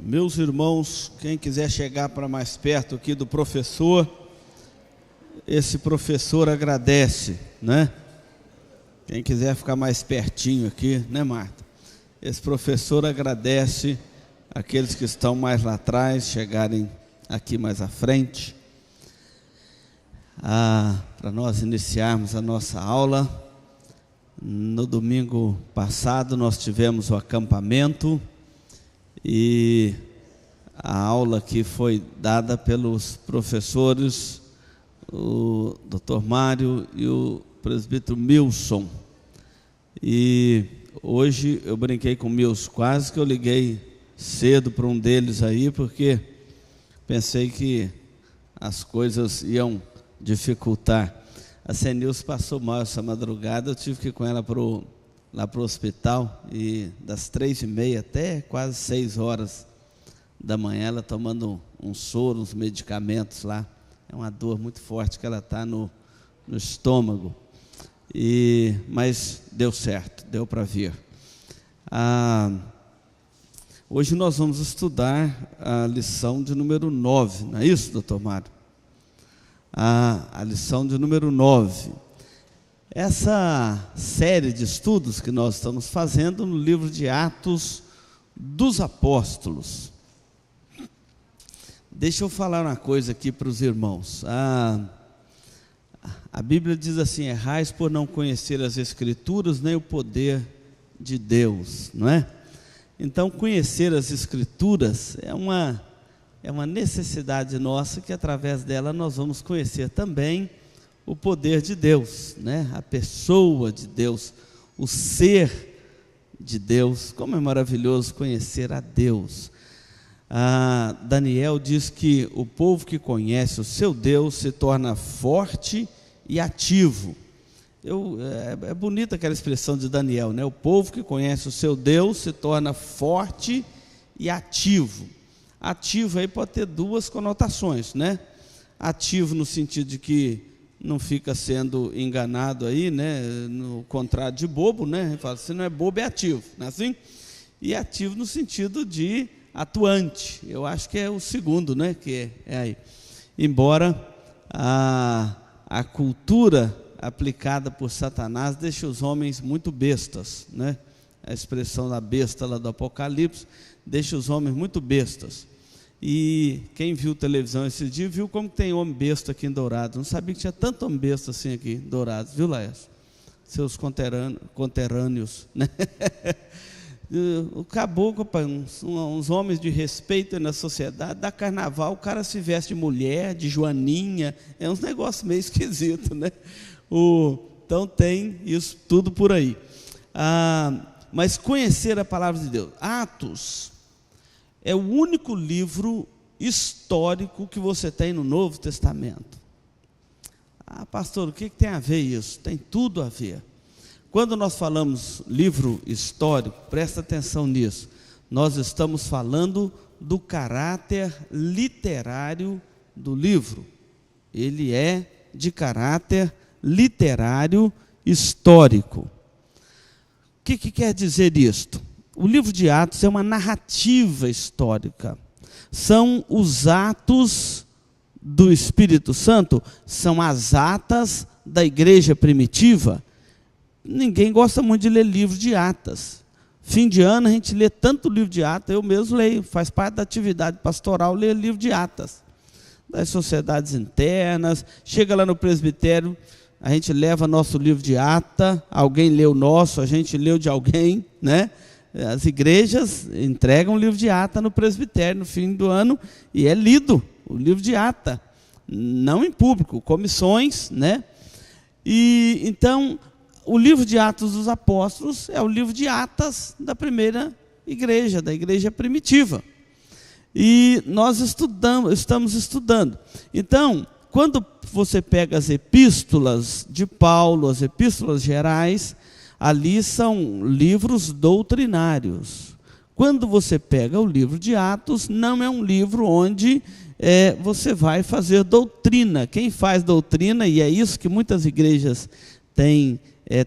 S5: Meus irmãos, quem quiser chegar para mais perto aqui do professor, esse professor agradece, né? Quem quiser ficar mais pertinho aqui, né, Marta? Esse professor agradece aqueles que estão mais lá atrás, chegarem aqui mais à frente. Para nós iniciarmos a nossa aula, no domingo passado nós tivemos o acampamento e a aula que foi dada pelos professores, o Dr. Mário e o presbítero Milson. E hoje eu brinquei com o Milson, quase que eu liguei cedo para um deles aí, porque pensei que as coisas iam dificultar. A Senilson passou mal essa madrugada, eu tive que ir com ela lá para o hospital, e das 3h30 até quase 6 horas da manhã, ela tomando um soro, uns medicamentos lá. É uma dor muito forte que ela está no estômago. Mas deu certo, deu para vir. Hoje nós vamos estudar a lição de número 9, não é isso, doutor Mário? A lição de número 9. Essa série de estudos que nós estamos fazendo no livro de Atos dos Apóstolos. Deixa eu falar uma coisa aqui para os irmãos. A Bíblia diz assim: errais por não conhecer as Escrituras nem o poder de Deus, não é? Então, conhecer as Escrituras é uma necessidade nossa, que através dela nós vamos conhecer também o poder de Deus, né? A pessoa de Deus, o ser de Deus. Como é maravilhoso conhecer a Deus. Daniel diz que o povo que conhece o seu Deus se torna forte e ativo. É bonita aquela expressão de Daniel, né? O povo que conhece o seu Deus se torna forte e ativo. Ativo aí pode ter duas conotações, né? Ativo no sentido de que não fica sendo enganado aí, né? No contrário de bobo, né? Fala, se não é bobo, é ativo, não é assim? E ativo no sentido de atuante. Eu acho que é o segundo, né? Que é aí. Embora a cultura aplicada por Satanás deixa os homens muito bestas, né? A expressão da besta lá do Apocalipse deixa os homens muito bestas. E quem viu televisão esse dia viu como tem homem besta aqui em Dourados. Não sabia que tinha tanto homem besta assim aqui em Dourados, viu, Laércio? Seus conterrâneos, né? O caboclo, uns homens de respeito na sociedade. Da carnaval o cara se veste de mulher, de joaninha. É uns negócios meio esquisitos, né? Então tem isso tudo por aí. Mas conhecer a palavra de Deus. Atos é o único livro histórico que você tem no Novo Testamento. Pastor, o que tem a ver isso? Tem tudo a ver. Quando nós falamos livro histórico, presta atenção nisso, nós estamos falando do caráter literário do livro. Ele é de caráter literário histórico. O que quer dizer isto? O livro de Atos é uma narrativa histórica. São os atos do Espírito Santo, são as atas da igreja primitiva. Ninguém gosta muito de ler livro de atas. Fim de ano a gente lê tanto livro de atas, eu mesmo leio, faz parte da atividade pastoral ler livro de atas. Das sociedades internas, chega lá no presbitério, a gente leva nosso livro de ata, alguém lê o nosso, a gente leu de alguém, né? As igrejas entregam o livro de ata no presbitério no fim do ano e é lido o livro de ata, não em público, comissões, né? E então o livro de Atos dos Apóstolos é o livro de atas da primeira igreja, da igreja primitiva. E nós estamos estudando. Então, quando você pega as epístolas de Paulo, as epístolas gerais, ali são livros doutrinários. Quando você pega o livro de Atos, não é um livro onde você vai fazer doutrina. Quem faz doutrina, e é isso que muitas igrejas têm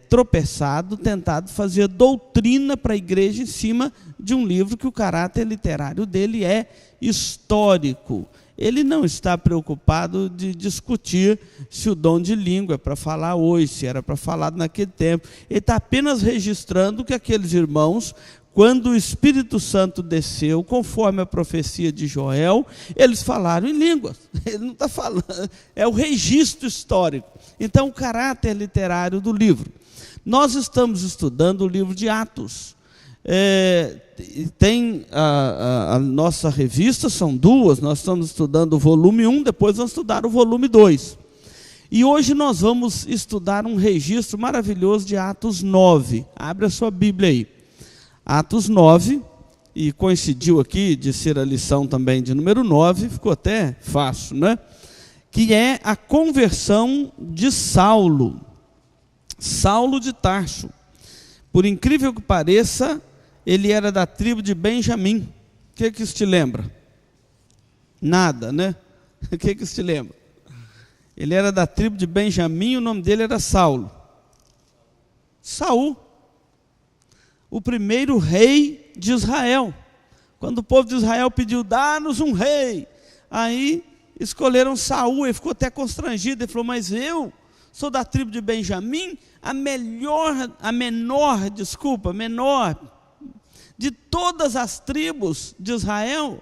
S5: tropeçado, tentado fazer doutrina para a igreja em cima de um livro que o caráter literário dele é histórico. Ele não está preocupado de discutir se o dom de língua é para falar hoje, se era para falar naquele tempo. Ele está apenas registrando que aqueles irmãos, quando o Espírito Santo desceu, conforme a profecia de Joel, eles falaram em línguas. Ele não está falando, é o registro histórico. Então, o caráter literário do livro. Nós estamos estudando o livro de Atos. Tem a nossa revista, são duas, nós estamos estudando o volume 1, depois vamos estudar o volume 2. E hoje nós vamos estudar um registro maravilhoso de Atos 9. Abre a sua Bíblia aí. Atos 9, e coincidiu aqui de ser a lição também de número 9, ficou até fácil, né? Que é a conversão de Saulo, Saulo de Tarso. Por incrível que pareça, ele era da tribo de Benjamim. O que isso te lembra? Nada, né? O que isso te lembra? Ele era da tribo de Benjamim, o nome dele era Saulo. Saul, o primeiro rei de Israel. Quando o povo de Israel pediu, dá-nos um rei, aí escolheram Saul, ele ficou até constrangido, ele falou, mas eu sou da tribo de Benjamim, a menor de todas as tribos de Israel.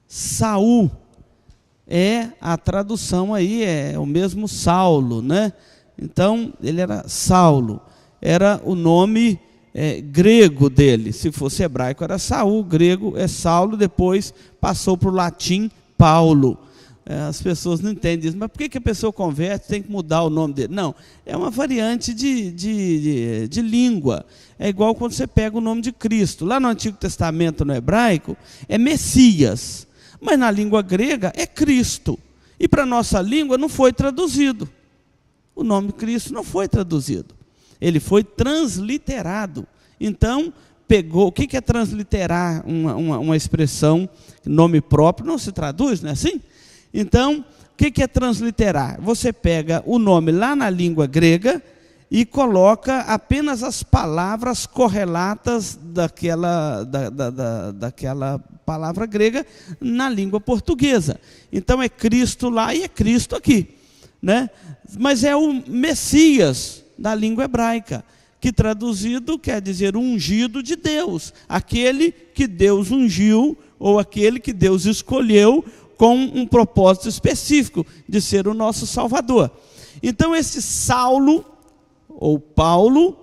S5: Saul é a tradução aí, é o mesmo Saulo, né? Então, ele era Saulo, era o nome grego dele. Se fosse hebraico era Saul, grego é Saulo, depois passou para o latim Paulo. As pessoas não entendem isso, mas por que a pessoa converte, tem que mudar o nome dele? Não, é uma variante de língua. É igual quando você pega o nome de Cristo. Lá no Antigo Testamento, no hebraico, é Messias, mas na língua grega é Cristo. E para a nossa língua não foi traduzido. O nome Cristo não foi traduzido. Ele foi transliterado. Então, pegou. O que é transliterar uma expressão, nome próprio, não se traduz, não é assim? Então, o que é transliterar? Você pega o nome lá na língua grega e coloca apenas as palavras correlatas daquela palavra grega na língua portuguesa. Então, é Cristo lá e é Cristo aqui, né? Mas é o Messias da língua hebraica, que traduzido quer dizer ungido de Deus, aquele que Deus ungiu ou aquele que Deus escolheu com um propósito específico de ser o nosso Salvador. Então esse Saulo ou Paulo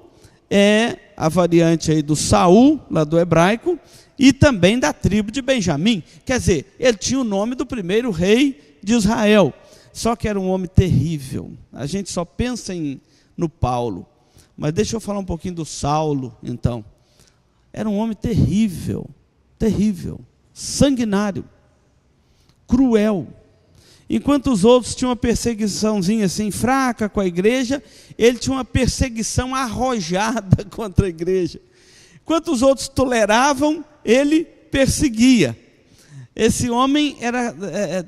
S5: é a variante aí do Saul, lá do hebraico, e também da tribo de Benjamim. Quer dizer, ele tinha o nome do primeiro rei de Israel, só que era um homem terrível. A gente só pensa no Paulo, mas deixa eu falar um pouquinho do Saulo, então. Era um homem terrível, terrível, sanguinário, cruel. Enquanto os outros tinham uma perseguiçãozinha assim, fraca com a igreja, ele tinha uma perseguição arrojada contra a igreja. Enquanto os outros toleravam, ele perseguia. Esse homem era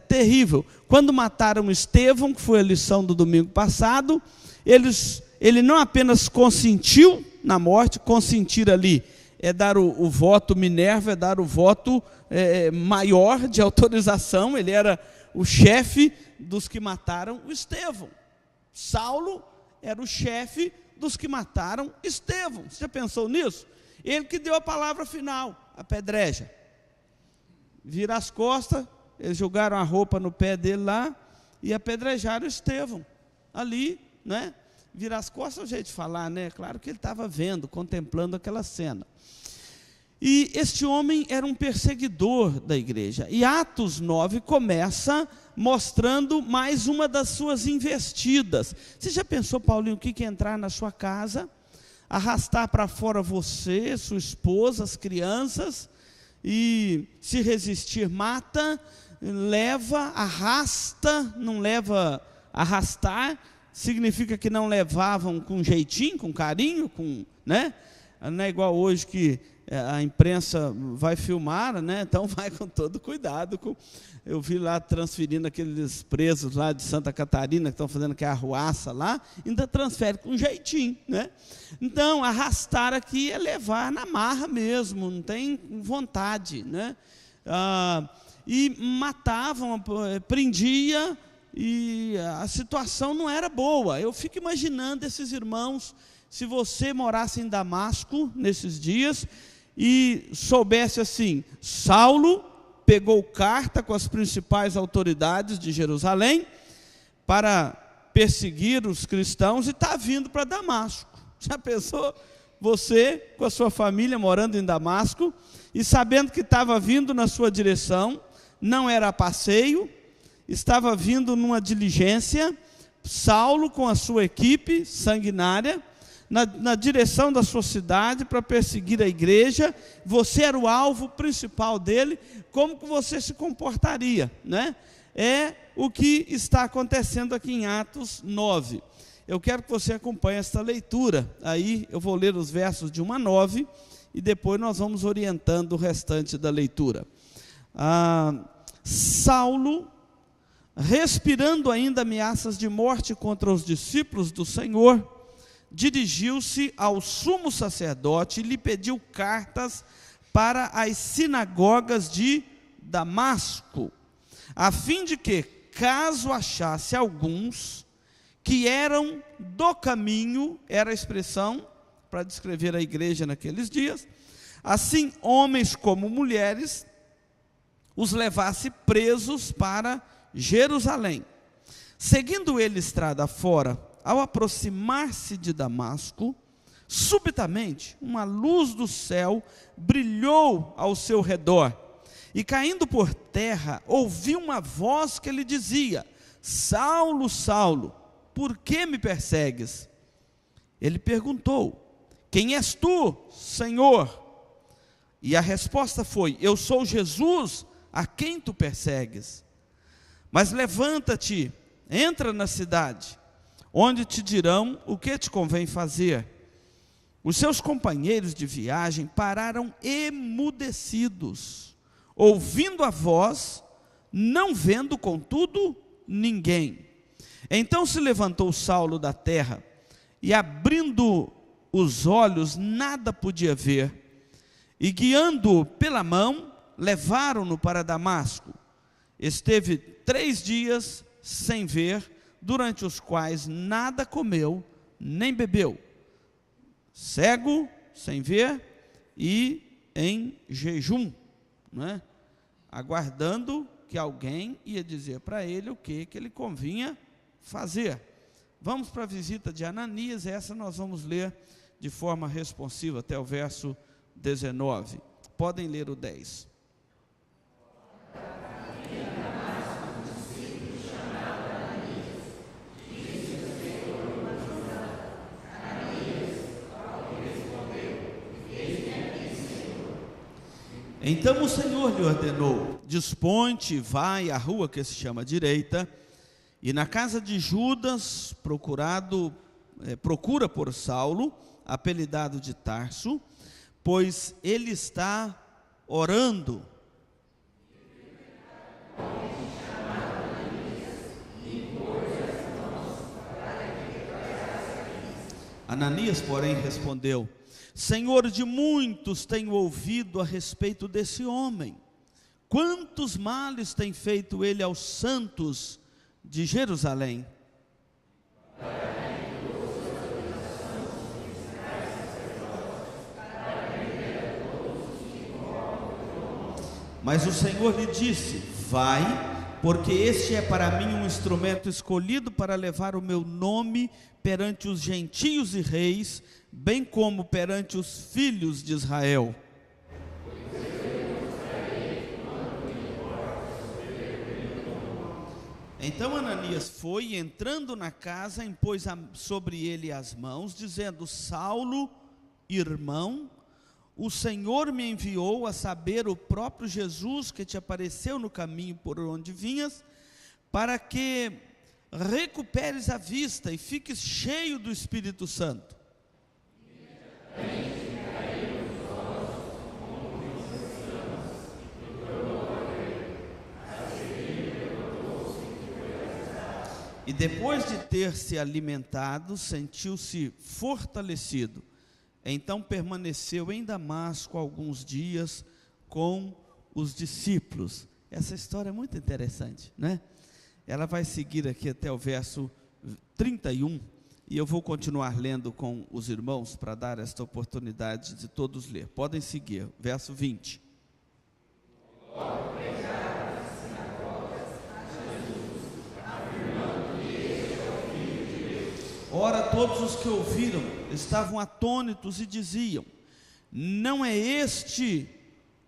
S5: terrível. Quando mataram Estevão, que foi a lição do domingo passado, ele não apenas consentiu na morte, consentir ali é dar o voto Minerva, é dar o voto maior de autorização. Ele era o chefe dos que mataram o Estevão. Saulo era o chefe dos que mataram Estevão. Você já pensou nisso? Ele que deu a palavra final, a pedreja. Vira as costas, eles jogaram a roupa no pé dele lá e apedrejaram Estevão. Ali, né? Virar as costas é o jeito de falar, né? Claro que ele estava vendo, contemplando aquela cena. E este homem era um perseguidor da igreja. E Atos 9 começa mostrando mais uma das suas investidas. Você já pensou, Paulinho, o que é entrar na sua casa, arrastar para fora você, sua esposa, as crianças, e se resistir mata, leva, arrasta, não leva arrastar, significa que não levavam com jeitinho, com carinho, né? Não é igual hoje que a imprensa vai filmar, né? Então vai com todo cuidado. Eu vi lá transferindo aqueles presos lá de Santa Catarina, que estão fazendo aquela arruaça lá, ainda transfere com um jeitinho, né? Então, arrastar aqui é levar na marra mesmo, não tem vontade, né? E matavam, prendia, e a situação não era boa. Eu fico imaginando esses irmãos, se você morasse em Damasco nesses dias e soubesse assim: Saulo pegou carta com as principais autoridades de Jerusalém para perseguir os cristãos e está vindo para Damasco. Já pensou você com a sua família morando em Damasco e sabendo que estava vindo na sua direção, não era passeio, estava vindo numa diligência, Saulo com a sua equipe sanguinária, na direção da sua cidade para perseguir a igreja, você era o alvo principal dele, como que você se comportaria, né? É o que está acontecendo aqui em Atos 9. Eu quero que você acompanhe esta leitura, aí eu vou ler os versos de 1 a 9, e depois nós vamos orientando o restante da leitura. Saulo, respirando ainda ameaças de morte contra os discípulos do Senhor, dirigiu-se ao sumo sacerdote e lhe pediu cartas para as sinagogas de Damasco, a fim de que, caso achasse alguns que eram do caminho, era a expressão para descrever a igreja naqueles dias, assim homens como mulheres, os levasse presos para Jerusalém. Seguindo ele estrada fora, ao aproximar-se de Damasco, subitamente uma luz do céu brilhou ao seu redor, e caindo por terra, ouviu uma voz que lhe dizia: Saulo, Saulo, por que me persegues? Ele perguntou: quem és tu, Senhor? E a resposta foi: eu sou Jesus, a quem tu persegues. Mas levanta-te, entra na cidade, onde te dirão o que te convém fazer. Os seus companheiros de viagem pararam emudecidos, ouvindo a voz, não vendo, contudo, ninguém. Então se levantou Saulo da terra, e abrindo os olhos, nada podia ver, e guiando-o pela mão, levaram-no para Damasco. Esteve 3 dias sem ver, durante os quais nada comeu, nem bebeu, cego, sem ver, e em jejum, né? Aguardando que alguém ia dizer para ele o que ele convinha fazer. Vamos para a visita de Ananias, essa nós vamos ler de forma responsiva até o verso 19. Podem ler o 10. Então o Senhor lhe ordenou: dispõe-te, vai à rua que se chama Direita, e na casa de Judas, procura por Saulo, apelidado de Tarso, pois ele está orando. Ananias, porém, respondeu: Senhor, de muitos tenho ouvido a respeito desse homem. Quantos males tem feito ele aos santos de Jerusalém? Mas o Senhor lhe disse: vai, porque este é para mim um instrumento escolhido para levar o meu nome perante os gentios e reis, bem como perante os filhos de Israel. Então Ananias foi, e entrando na casa, impôs sobre ele as mãos, dizendo: Saulo, irmão, o Senhor me enviou, a saber, o próprio Jesus que te apareceu no caminho por onde vinhas, para que recuperes a vista e fiques cheio do Espírito Santo. E depois de ter se alimentado, sentiu-se fortalecido. Então permaneceu em Damasco alguns dias com os discípulos. Essa história é muito interessante, né? Ela vai seguir aqui até o verso 31, e eu vou continuar lendo com os irmãos para dar esta oportunidade de todos ler. Podem seguir, verso 20. Ora, todos os que ouviram estavam atônitos e diziam: não é este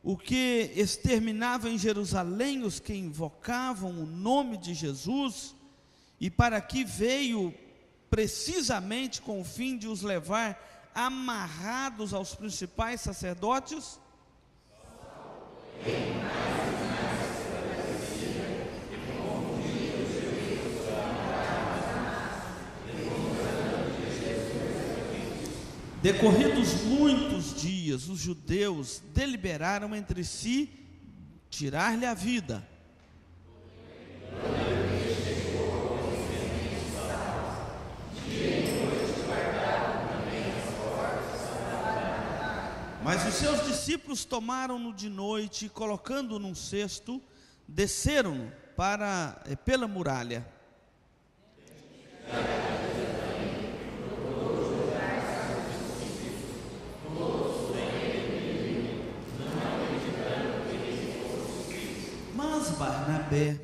S5: o que exterminava em Jerusalém os que invocavam o nome de Jesus, e para aqui veio precisamente com o fim de os levar amarrados aos principais sacerdotes? Decorridos muitos dias, os judeus deliberaram entre si tirar-lhe a vida. Mas os seus discípulos tomaram-no de noite e, colocando-o num cesto, desceram-no pela muralha. Mas Barnabé,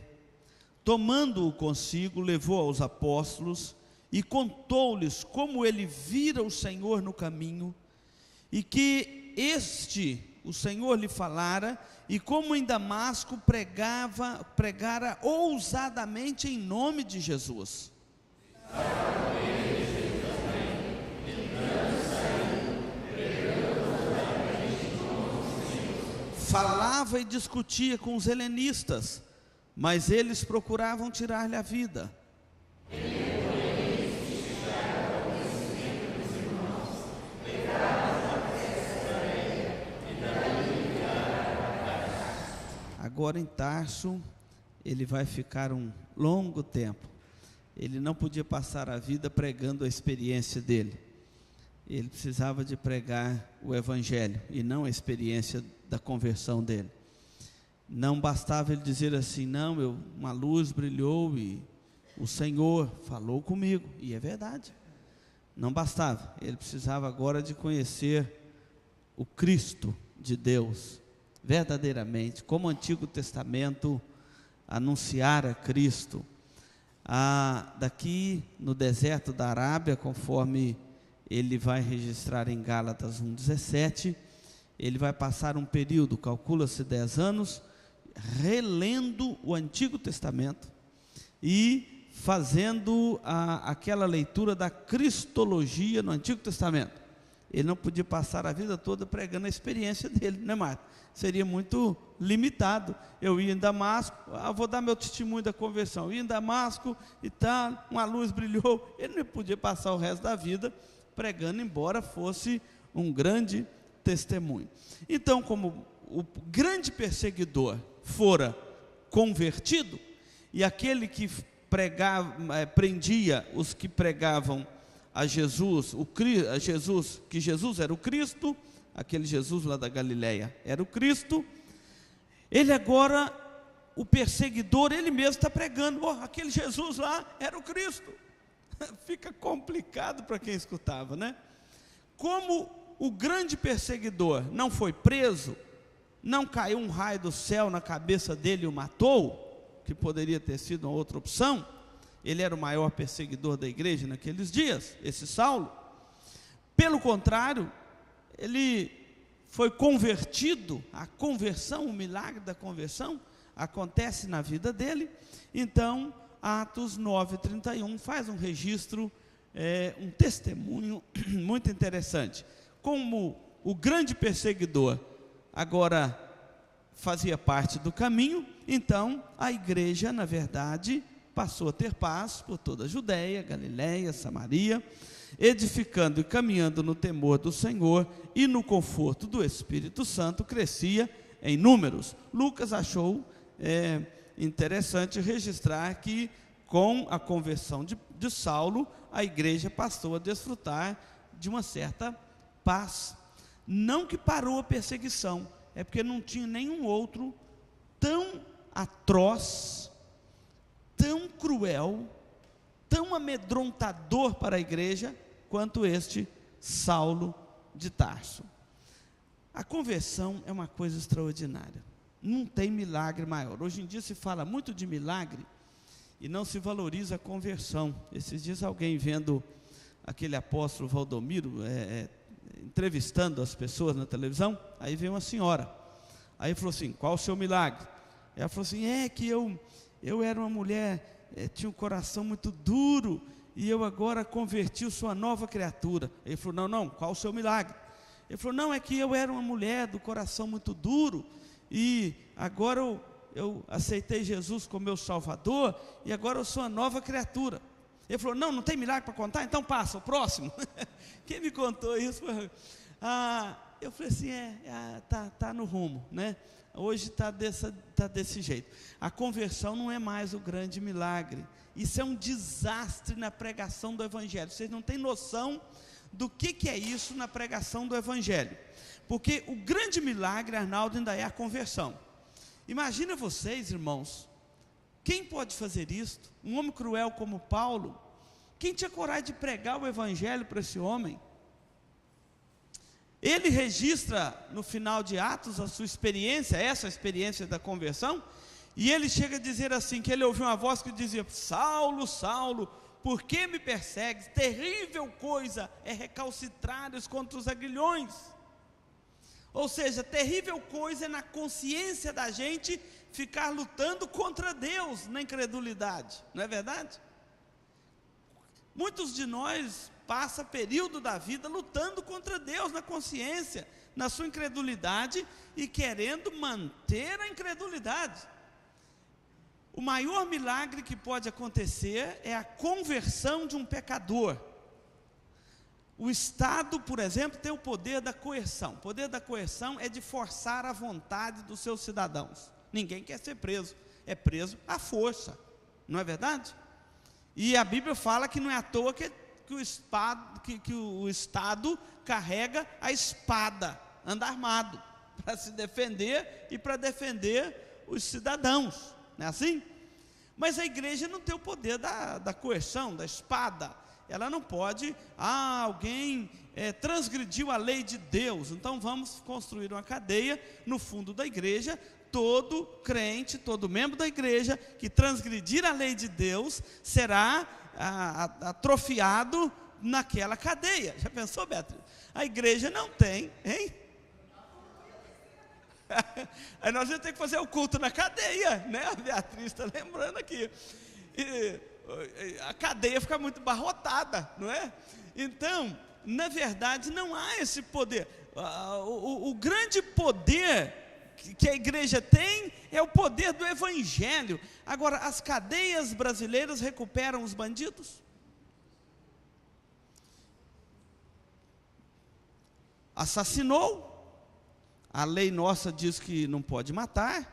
S5: tomando-o consigo, levou aos apóstolos e contou-lhes como ele vira o Senhor no caminho, e que o Senhor lhe falara, e como em Damasco pregara ousadamente em nome de Jesus. Falava e discutia com os helenistas, mas eles procuravam tirar-lhe a vida. Agora em Tarso, ele vai ficar um longo tempo. Ele não podia passar a vida pregando a experiência dele. Ele precisava de pregar o evangelho e não a experiência da conversão dele. Não bastava ele dizer assim: não, uma luz brilhou e o Senhor falou comigo, e é verdade. Não bastava, ele precisava agora de conhecer o Cristo de Deus, verdadeiramente, como o Antigo Testamento anunciara Cristo. Daqui no deserto da Arábia, conforme ele vai registrar em Gálatas 1,17, ele vai passar um período, calcula-se 10 anos, relendo o Antigo Testamento e fazendo aquela leitura da cristologia no Antigo Testamento. Ele não podia passar a vida toda pregando a experiência dele, né, Marta? Seria muito limitado. Eu ia em Damasco, vou dar meu testemunho da conversão. Eu ia em Damasco e tal, uma luz brilhou. Ele não podia passar o resto da vida pregando, embora fosse um grande testemunho. Então, como o grande perseguidor fora convertido, e aquele que prendia os que pregavam a Jesus, que Jesus era o Cristo, aquele Jesus lá da Galileia era o Cristo, ele agora, o perseguidor, ele mesmo está pregando: aquele Jesus lá era o Cristo. Fica complicado para quem escutava, né? Como o grande perseguidor não foi preso, não caiu um raio do céu na cabeça dele e o matou, que poderia ter sido uma outra opção. Ele era o maior perseguidor da igreja naqueles dias, esse Saulo. Pelo contrário, ele foi convertido. A conversão, o milagre da conversão acontece na vida dele. Então, Atos 9:31 faz um registro, um testemunho muito interessante. Como o grande perseguidor agora fazia parte do caminho, então a igreja, na verdade, passou a ter paz por toda a Judéia, Galiléia, Samaria, edificando e caminhando no temor do Senhor e no conforto do Espírito Santo, crescia em números. Lucas achou interessante registrar que com a conversão de Saulo, a igreja passou a desfrutar de uma certa paz. Não que parou a perseguição, é porque não tinha nenhum outro tão atroz, tão cruel, tão amedrontador para a igreja, quanto este Saulo de Tarso. A conversão é uma coisa extraordinária, não tem milagre maior. Hoje em dia se fala muito de milagre, e não se valoriza a conversão. Esses dias alguém vendo aquele apóstolo Valdomiro, entrevistando as pessoas na televisão, aí veio uma senhora, aí falou assim: qual o seu milagre? Ela falou assim: é que eu era uma mulher, tinha um coração muito duro, e eu agora converti, eu sou uma nova criatura. Ele falou: não, qual o seu milagre? Ele falou: não, é que eu era uma mulher do coração muito duro, e agora eu aceitei Jesus como meu Salvador, e agora eu sou uma nova criatura. Ele falou: não tem milagre para contar? Então passa, o próximo. Quem me contou isso? Eu falei assim: tá no rumo, né? Hoje está desse jeito. A conversão não é mais o grande milagre. Isso é um desastre na pregação do Evangelho. Vocês não têm noção do que é isso na pregação do Evangelho. Porque o grande milagre, Arnaldo, ainda é a conversão. Imagina vocês, irmãos, quem pode fazer isto? Um homem cruel como Paulo, quem tinha coragem de pregar o Evangelho para esse homem? Ele registra no final de Atos a sua experiência, essa experiência da conversão, e ele chega a dizer assim, que ele ouviu uma voz que dizia: Saulo, Saulo, por que me persegues? Terrível coisa é recalcitrares contra os aguilhões. Ou seja, terrível coisa é na consciência da gente ficar lutando contra Deus na incredulidade, não é verdade? Muitos de nós passam período da vida lutando contra Deus na consciência, na sua incredulidade, e querendo manter a incredulidade. O maior milagre que pode acontecer é a conversão de um pecador. O Estado, por exemplo, tem o poder da coerção. O poder da coerção é de forçar a vontade dos seus cidadãos. Ninguém quer ser preso, é preso à força, não é verdade? E a Bíblia fala que não é à toa que o Estado carrega a espada, anda armado, para se defender e para defender os cidadãos, não é assim? Mas a igreja não tem o poder da coerção, da espada. Ela não pode, alguém transgrediu a lei de Deus, então vamos construir uma cadeia no fundo da igreja. Todo crente, todo membro da igreja que transgredir a lei de Deus será atrofiado naquela cadeia. Já pensou, Beatriz? A igreja não tem, hein? Aí nós vamos ter que fazer o culto na cadeia, né? A Beatriz está lembrando aqui. A cadeia fica muito barrotada, não é? Então, na verdade, não há esse poder. O grande poder que a igreja tem é o poder do Evangelho. Agora, as cadeias brasileiras recuperam os bandidos? Assassinou, a lei nossa diz que não pode matar,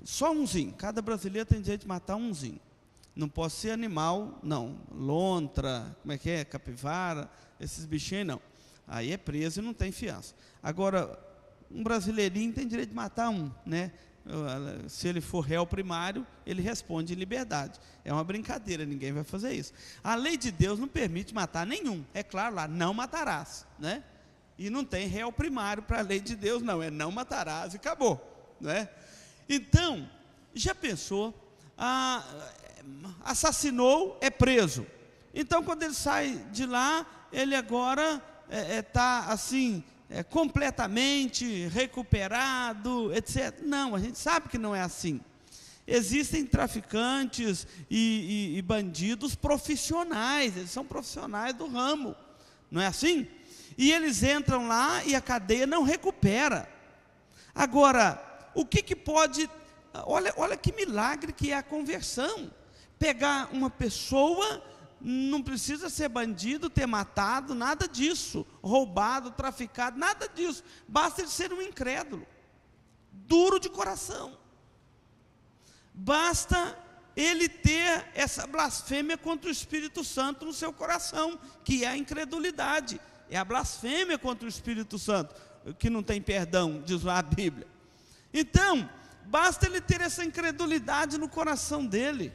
S5: só umzinho, cada brasileiro tem direito de matar umzinho. Não pode ser animal, não, lontra, capivara, esses bichinhos não. Aí é preso e não tem fiança. Agora, um brasileirinho tem direito de matar um, né? Se ele for réu primário, ele responde em liberdade. É uma brincadeira, ninguém vai fazer isso. A lei de Deus não permite matar nenhum. É claro lá, não matarás, né? E não tem réu primário para a lei de Deus, não. É não matarás e acabou, né? Então, já pensou? Assassinou, é preso. Então, quando ele sai de lá, ele agora está assim, completamente recuperado, etc. Não, a gente sabe que não é assim. Existem traficantes e bandidos profissionais, eles são profissionais do ramo, não é assim? E eles entram lá e a cadeia não recupera. Agora, o que pode... Olha que milagre que é a conversão. Pegar uma pessoa, não precisa ser bandido, ter matado, nada disso, roubado, traficado, nada disso, basta ele ser um incrédulo, duro de coração, basta ele ter essa blasfêmia contra o Espírito Santo no seu coração, que é a incredulidade, é a blasfêmia contra o Espírito Santo, que não tem perdão, diz lá a Bíblia. Então, basta ele ter essa incredulidade no coração dele.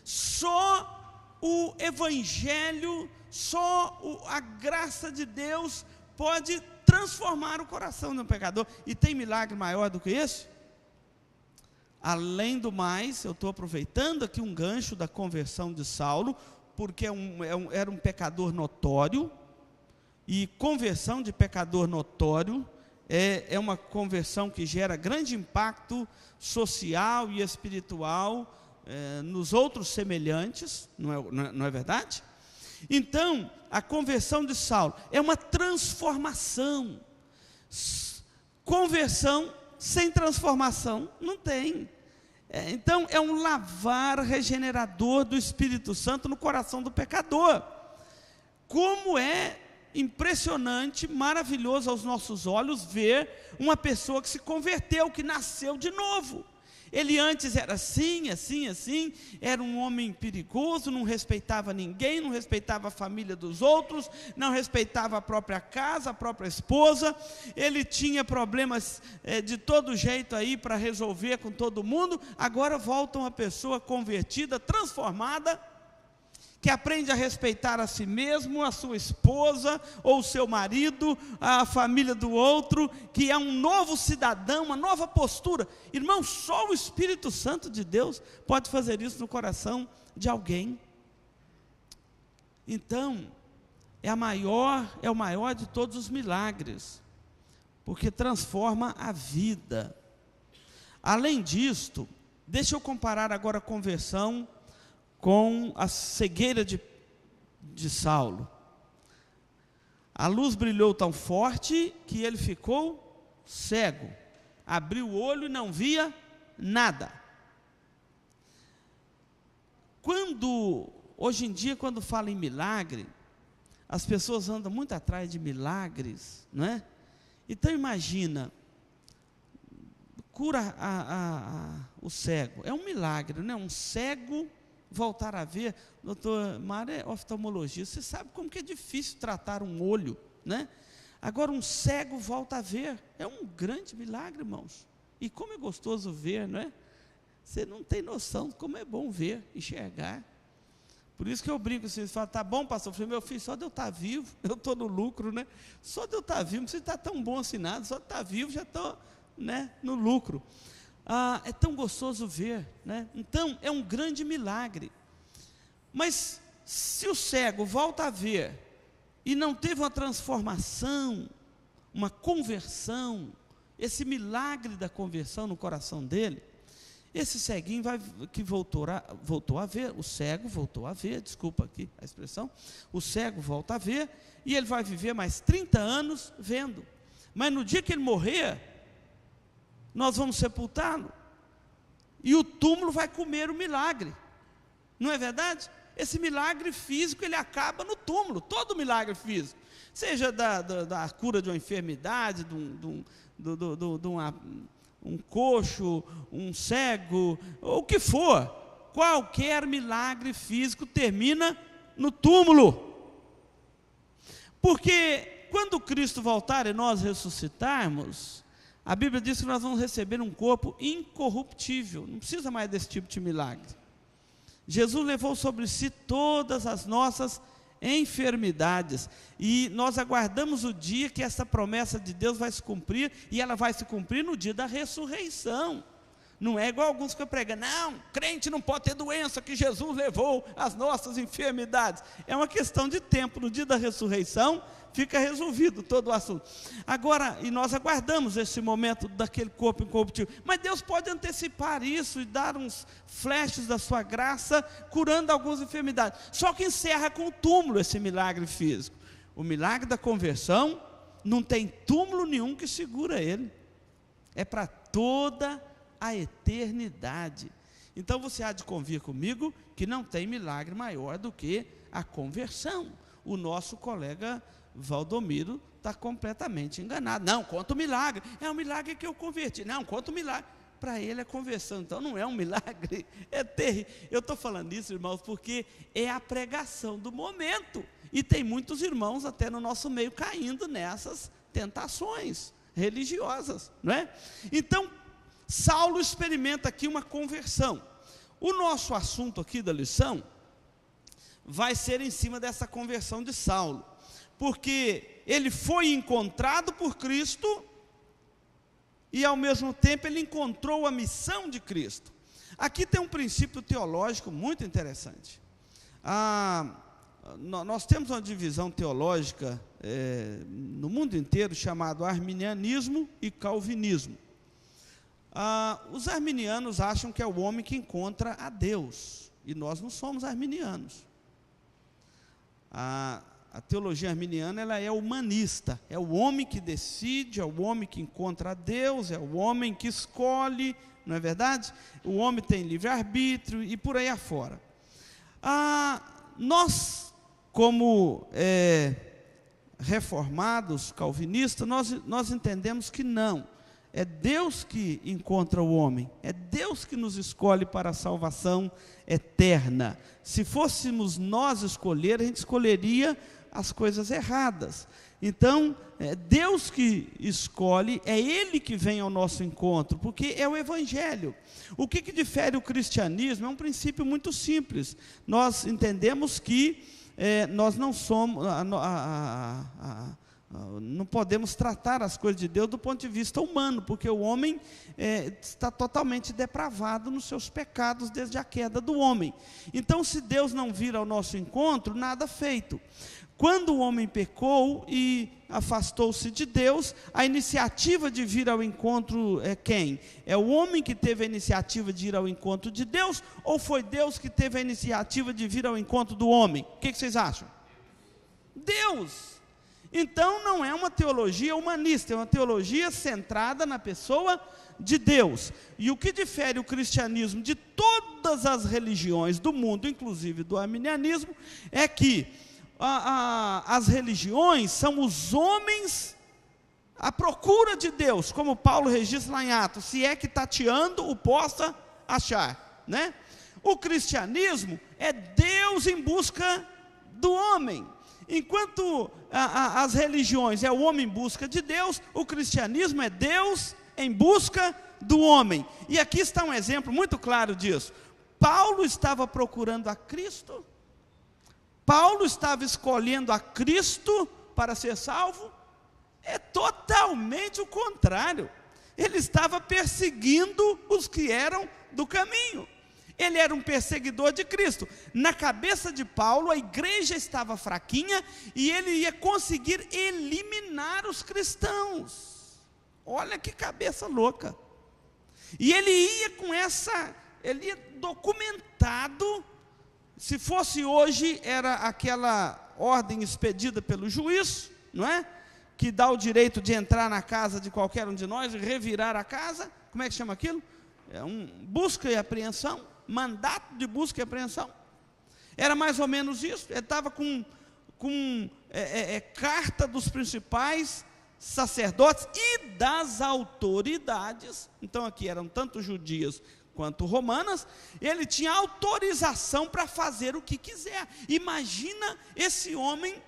S5: Só o Evangelho, só a graça de Deus pode transformar o coração de um pecador. E tem milagre maior do que esse? Além do mais, eu estou aproveitando aqui um gancho da conversão de Saulo, porque era um pecador notório, e conversão de pecador notório é uma conversão que gera grande impacto social e espiritual nos outros semelhantes, não é verdade? Então, a conversão de Saulo é uma transformação. Conversão sem transformação não tem. Então, é um lavar regenerador do Espírito Santo no coração do pecador. Como é impressionante, maravilhoso aos nossos olhos ver uma pessoa que se converteu, que nasceu de novo. Ele antes era assim, era um homem perigoso, não respeitava ninguém, não respeitava a família dos outros, não respeitava a própria casa, a própria esposa, ele tinha problemas de todo jeito aí para resolver com todo mundo. Agora volta uma pessoa convertida, transformada, que aprende a respeitar a si mesmo, a sua esposa, ou o seu marido, a família do outro, que é um novo cidadão, uma nova postura. Irmão, só o Espírito Santo de Deus pode fazer isso no coração de alguém. Então, é o maior de todos os milagres, porque transforma a vida. Além disto, deixa eu comparar agora a conversão com a cegueira de Saulo. A luz brilhou tão forte que ele ficou cego, abriu o olho e não via nada. Hoje em dia, quando fala em milagre, as pessoas andam muito atrás de milagres, não é? Então imagina, cura o cego, é um milagre, não é? Um cego voltar a ver. Doutor Mário é oftalmologista, você sabe como que é difícil tratar um olho, né? Agora um cego volta a ver, é um grande milagre, irmãos. E como é gostoso ver, não é? Você não tem noção de como é bom ver, enxergar. Por isso que eu brinco, vocês falam, tá bom, pastor? Eu falei, meu filho, só de eu estar vivo, eu estou no lucro, né? Só de eu estar vivo, não precisa estar tão bom assim nada, só de estar vivo já estou, né, no lucro. É tão gostoso ver, né? Então é um grande milagre. Mas se o cego volta a ver e não teve uma transformação, uma conversão, esse milagre da conversão no coração dele, esse ceguinho que voltou a ver, o cego voltou a ver, desculpa aqui a expressão, o cego volta a ver, e ele vai viver mais 30 anos vendo. Mas no dia que ele morrer, nós vamos sepultá-lo, e o túmulo vai comer o milagre, não é verdade? Esse milagre físico, ele acaba no túmulo, todo milagre físico, seja da cura de uma enfermidade, de um coxo, um cego, ou o que for, qualquer milagre físico termina no túmulo, porque quando Cristo voltar e nós ressuscitarmos, a Bíblia diz que nós vamos receber um corpo incorruptível, não precisa mais desse tipo de milagre. Jesus levou sobre si todas as nossas enfermidades, e nós aguardamos o dia que essa promessa de Deus vai se cumprir, e ela vai se cumprir no dia da ressurreição. Não é igual alguns que pregam, não, crente não pode ter doença, que Jesus levou as nossas enfermidades. É uma questão de tempo, no dia da ressurreição fica resolvido todo o assunto. Agora, e nós aguardamos esse momento daquele corpo incorruptível, mas Deus pode antecipar isso e dar uns flashes da sua graça, curando algumas enfermidades. Só que encerra com o túmulo esse milagre físico. O milagre da conversão não tem túmulo nenhum que segura ele, é para toda a eternidade. Então você há de convir comigo que não tem milagre maior do que a conversão. O nosso colega Valdomiro está completamente enganado. Não, conta o milagre. É um milagre que eu converti. Não, conta o milagre. para ele a conversão. Então não é um milagre, é terrível. Eu estou falando isso, irmãos, porque é a pregação do momento. E tem muitos irmãos até no nosso meio caindo nessas tentações religiosas, não é? Então, Saulo experimenta aqui uma conversão. O nosso assunto aqui da lição vai ser em cima dessa conversão de Saulo, porque ele foi encontrado por Cristo e ao mesmo tempo ele encontrou a missão de Cristo. Aqui tem um princípio teológico muito interessante. Nós temos uma divisão teológica no mundo inteiro chamado arminianismo e calvinismo. Os arminianos acham que é o homem que encontra a Deus, e nós não somos arminianos. A teologia arminiana, ela é humanista, é o homem que decide, é o homem que encontra a Deus, é o homem que escolhe, não é verdade? O homem tem livre-arbítrio e por aí afora. Nós, como reformados, calvinistas, nós entendemos que não. É Deus que encontra o homem, é Deus que nos escolhe para a salvação eterna. Se fôssemos nós escolher, a gente escolheria as coisas erradas. Então, é Deus que escolhe, é Ele que vem ao nosso encontro, porque é o Evangelho. O que difere o cristianismo é um princípio muito simples. Nós entendemos que nós não somos... não podemos tratar as coisas de Deus do ponto de vista humano, porque o homem está totalmente depravado nos seus pecados desde a queda do homem. Então, se Deus não vir ao nosso encontro, nada feito. Quando o homem pecou e afastou-se de Deus, a iniciativa de vir ao encontro é quem? É o homem que teve a iniciativa de ir ao encontro de Deus, ou foi Deus que teve a iniciativa de vir ao encontro do homem? O que vocês acham? Deus! Então não é uma teologia humanista, é uma teologia centrada na pessoa de Deus. E o que difere o cristianismo de todas as religiões do mundo, inclusive do arminianismo, é que as religiões são os homens à procura de Deus, como Paulo registra lá em Atos, se é que tateando o possa achar, né? O cristianismo é Deus em busca do homem. Enquanto as religiões é o homem em busca de Deus, o cristianismo é Deus em busca do homem. E aqui está um exemplo muito claro disso. Paulo estava procurando a Cristo, Paulo estava escolhendo a Cristo para ser salvo. É totalmente o contrário. Ele estava perseguindo os que eram do caminho. Ele era um perseguidor de Cristo. Na cabeça de Paulo, a igreja estava fraquinha e ele ia conseguir eliminar os cristãos. Olha que cabeça louca. E ele ia ele ia documentado. Se fosse hoje, era aquela ordem expedida pelo juiz, não é? Que dá o direito de entrar na casa de qualquer um de nós e revirar a casa. Como é que chama aquilo? É busca e apreensão. Mandato de busca e apreensão. Era mais ou menos isso. Ele estava com carta dos principais sacerdotes e das autoridades. Então aqui eram tanto judias quanto romanas. Ele tinha autorização para fazer o que quiser. Imagina esse homem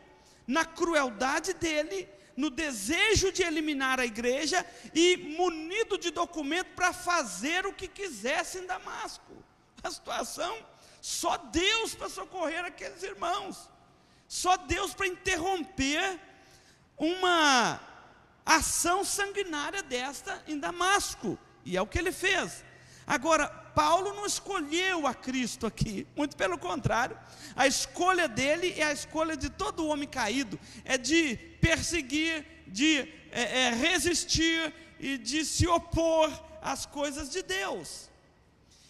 S5: na crueldade dele, no desejo de eliminar a igreja e munido de documento para fazer o que quisesse em Damasco. A situação, só Deus para socorrer aqueles irmãos, só Deus para interromper uma ação sanguinária desta em Damasco, e é o que ele fez. Agora, Paulo não escolheu a Cristo aqui, muito pelo contrário, a escolha dele é a escolha de todo homem caído, é de perseguir, de resistir e de se opor às coisas de Deus.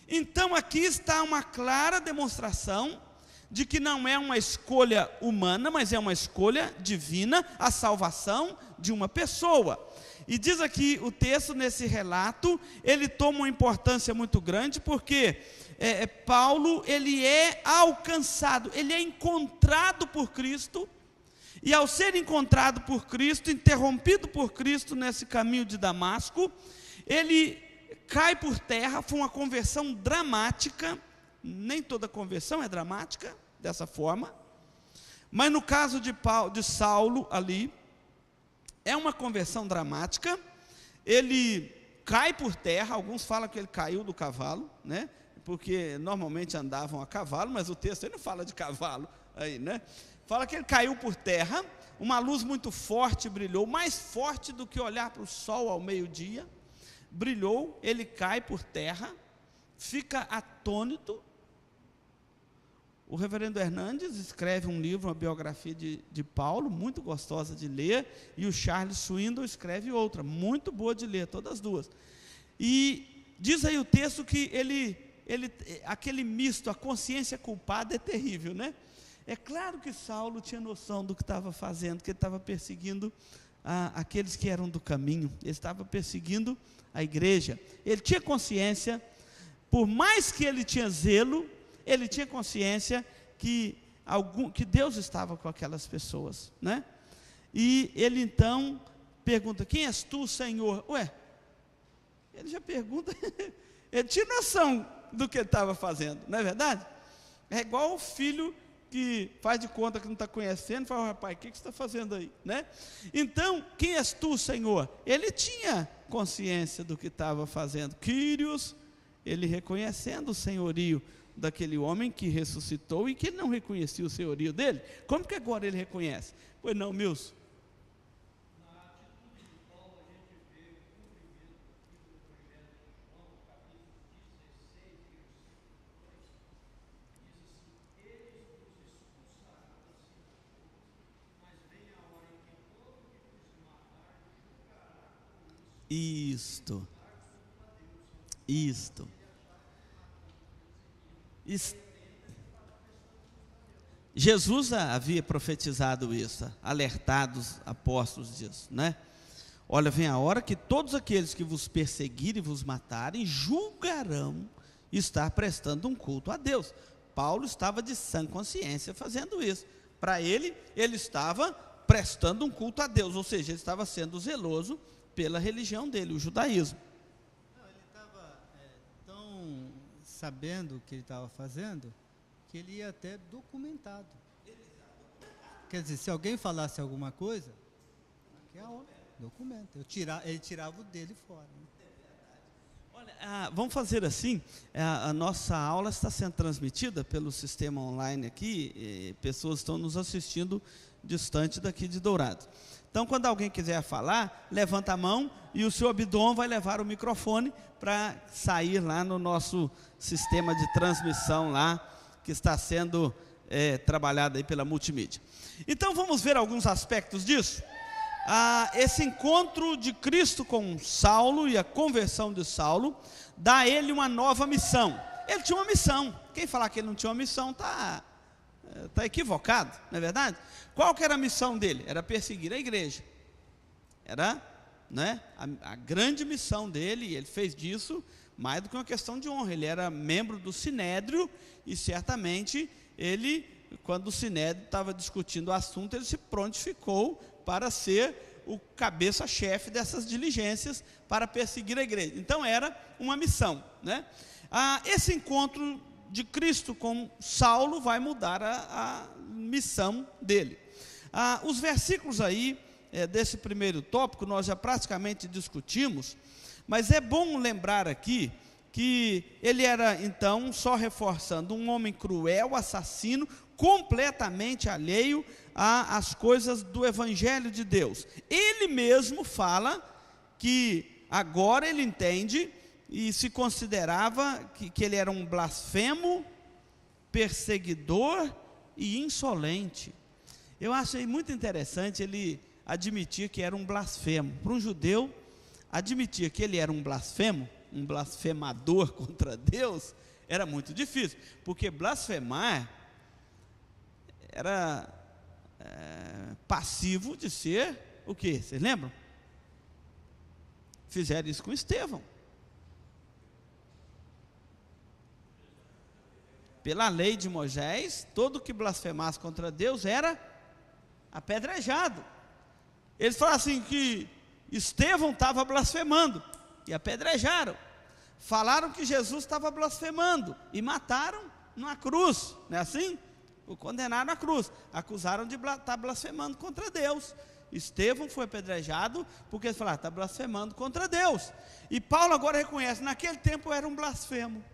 S5: Então aqui está uma clara demonstração de que não é uma escolha humana, mas é uma escolha divina, a salvação de uma pessoa. E diz aqui o texto, nesse relato, ele toma uma importância muito grande, porque Paulo, ele é alcançado, ele é encontrado por Cristo, e ao ser encontrado por Cristo, interrompido por Cristo nesse caminho de Damasco, ele cai por terra. Foi uma conversão dramática. Nem toda conversão é dramática dessa forma, mas no caso de Saulo ali, é uma conversão dramática. Ele cai por terra. Alguns falam que ele caiu do cavalo, né? Porque normalmente andavam a cavalo, mas o texto aí não fala de cavalo aí, né? Fala que ele caiu por terra. Uma luz muito forte brilhou, mais forte do que olhar para o sol ao meio-dia. Brilhou, ele cai por terra, fica atônito. O reverendo Hernandes escreve um livro, uma biografia de Paulo, muito gostosa de ler, e o Charles Swindoll escreve outra, muito boa de ler, todas as duas. E diz aí o texto que aquele misto, a consciência culpada é terrível, né? É claro que Saulo tinha noção do que estava fazendo, que ele estava perseguindo aqueles que eram do caminho, ele estava perseguindo a igreja. Ele tinha consciência, por mais que ele tinha zelo, ele tinha consciência que Deus estava com aquelas pessoas, né? E ele então pergunta: quem és tu, Senhor? Ué, ele já pergunta, ele tinha noção do que ele estava fazendo, não é verdade? É igual o filho que faz de conta que não está conhecendo, fala: rapaz, o que você está fazendo aí, né? Então, quem és tu, Senhor? Ele tinha consciência do que estava fazendo. Quírios, ele reconhecendo o senhorio daquele homem que ressuscitou e que ele não reconhecia o senhorio dele. Como que agora ele reconhece? Pois não, Milson?
S6: Na atitude de Paulo, a gente vê o cumprimento do Evangelho de João, capítulo 16, versículo 2, diz assim: eles vos expulsaram da sinagoga, mas vem a hora em que todo que vos matar julgará com isso.
S5: Isto. Jesus havia profetizado isso, alertado os apóstolos disso, né? Olha, vem a hora que todos aqueles que vos perseguirem e vos matarem julgarão estar prestando um culto a Deus. Paulo estava de sã consciência fazendo isso. Para ele estava prestando um culto a Deus, ou seja, ele estava sendo zeloso pela religião dele, o judaísmo.
S6: Não, ele estava tão sabendo o que ele estava fazendo, que ele ia até documentado. Quer dizer, se alguém falasse alguma coisa, aqui é a hora, documenta. Ele tirava o dele fora, né?
S5: Olha, vamos fazer assim, a nossa aula está sendo transmitida pelo sistema online aqui, pessoas estão nos assistindo distante daqui de Dourados. Então, quando alguém quiser falar, levanta a mão e o seu Abdon vai levar o microfone para sair lá no nosso sistema de transmissão lá, que está sendo trabalhado aí pela multimídia. Então, vamos ver alguns aspectos disso. Esse encontro de Cristo com Saulo e a conversão de Saulo dá a ele uma nova missão. Ele tinha uma missão. Quem falar que ele não tinha uma missão está equivocado, não é verdade? Qual que era a missão dele? Era perseguir a igreja. Era, né, a grande missão dele, e ele fez disso mais do que uma questão de honra. Ele era membro do Sinédrio e certamente ele, quando o Sinédrio estava discutindo o assunto, ele se prontificou para ser o cabeça-chefe dessas diligências para perseguir a igreja. Então era uma missão, né? Esse encontro de Cristo com Saulo vai mudar a missão dele. Os versículos aí desse primeiro tópico nós já praticamente discutimos, mas é bom lembrar aqui que ele era, então, só reforçando, um homem cruel, assassino, completamente alheio às coisas do Evangelho de Deus. Ele mesmo fala que agora ele entende e se considerava que ele era um blasfemo, perseguidor e insolente. Eu achei muito interessante ele admitir que era um blasfemo. Para um judeu, admitir que ele era um blasfemo, um blasfemador contra Deus, era muito difícil, porque blasfemar era passivo de ser o quê? Vocês lembram? Fizeram isso com Estevão. Pela lei de Moisés, todo que blasfemasse contra Deus era apedrejado. Eles falaram assim que Estevão estava blasfemando e apedrejaram. falaram que Jesus estava blasfemando e mataram na cruz, não é assim? O condenaram à cruz, acusaram de estar blasfemando contra Deus. Estevão foi apedrejado porque eles falaram, está blasfemando contra Deus. E Paulo agora reconhece, naquele tempo eu era um blasfemo.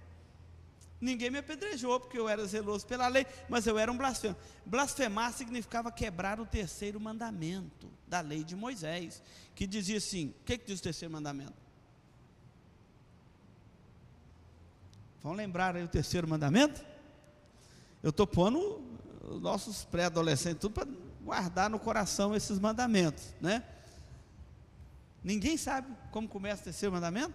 S5: Ninguém me apedrejou porque eu era zeloso pela lei, mas eu era um blasfemo. Blasfemar significava quebrar o terceiro mandamento da lei de Moisés, que dizia assim, o que diz o terceiro mandamento? Vão lembrar aí o terceiro mandamento? Eu estou pondo os nossos pré-adolescentes tudo para guardar no coração esses mandamentos, né? Ninguém sabe como começa o terceiro mandamento?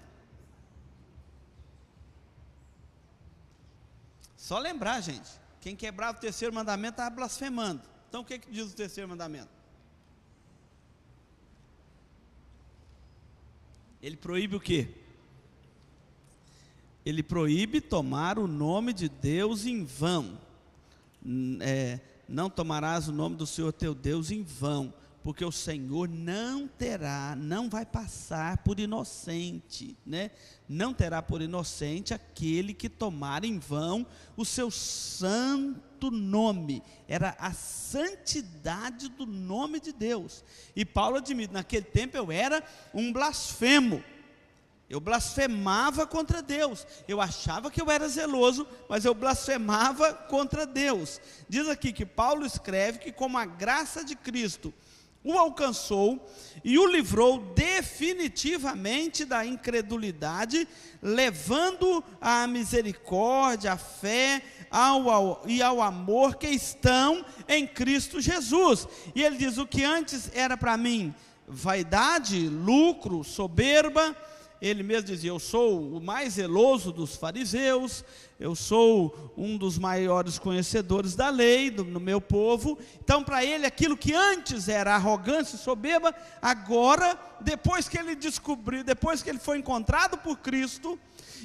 S5: Só lembrar, gente, quem quebrava o terceiro mandamento estava blasfemando. Então o que diz o terceiro mandamento? Ele proíbe o quê? Ele proíbe tomar o nome de Deus em vão. Não tomarás o nome do Senhor teu Deus em vão, porque o Senhor não vai passar por inocente, né? Não terá por inocente aquele que tomar em vão o seu santo nome. Era a santidade do nome de Deus. E Paulo admite, naquele tempo eu era um blasfemo. Eu blasfemava contra Deus. Eu achava que eu era zeloso, mas eu blasfemava contra Deus. Diz aqui que Paulo escreve que como a graça de Cristo o alcançou e o livrou definitivamente da incredulidade, levando à misericórdia, à fé e ao amor que estão em Cristo Jesus. E ele diz, o que antes era para mim vaidade, lucro, soberba, ele mesmo dizia, eu sou o mais zeloso dos fariseus, eu sou um dos maiores conhecedores da lei, no meu povo. Então para ele aquilo que antes era arrogância e soberba, agora, depois que ele descobriu, depois que ele foi encontrado por Cristo,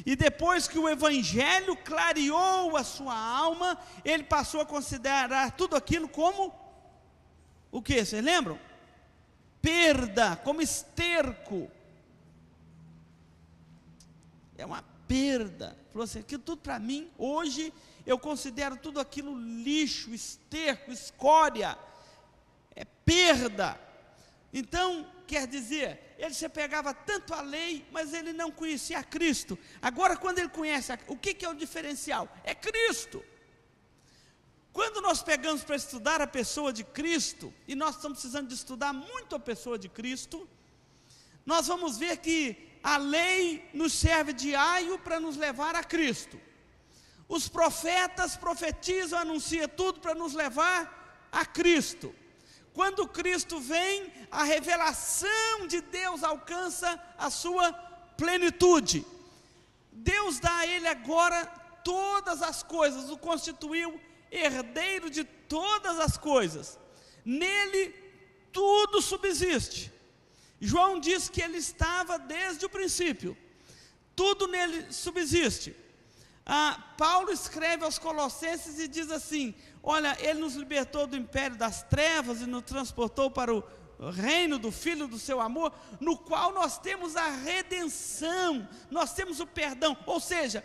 S5: e depois que o Evangelho clareou a sua alma, ele passou a considerar tudo aquilo como, o que? Vocês lembram? Perda, como esterco. É uma perda. Falou assim, aquilo tudo para mim, hoje, eu considero tudo aquilo lixo, esterco, escória. É perda. Então, quer dizer, ele se pegava tanto a lei, mas ele não conhecia a Cristo. Agora, quando ele conhece, o que é o diferencial? É Cristo. Quando nós pegamos para estudar a pessoa de Cristo, e nós estamos precisando de estudar muito a pessoa de Cristo, nós vamos ver que a lei nos serve de aio para nos levar a Cristo. Os profetas profetizam, anunciam tudo para nos levar a Cristo. Quando Cristo vem, a revelação de Deus alcança a sua plenitude. Deus dá a ele agora todas as coisas, o constituiu herdeiro de todas as coisas. Nele tudo subsiste. João diz que ele estava desde o princípio, tudo nele subsiste. Paulo escreve aos Colossenses e diz assim, olha, ele nos libertou do império das trevas e nos transportou para o reino do Filho do seu amor, no qual nós temos a redenção, nós temos o perdão. Ou seja,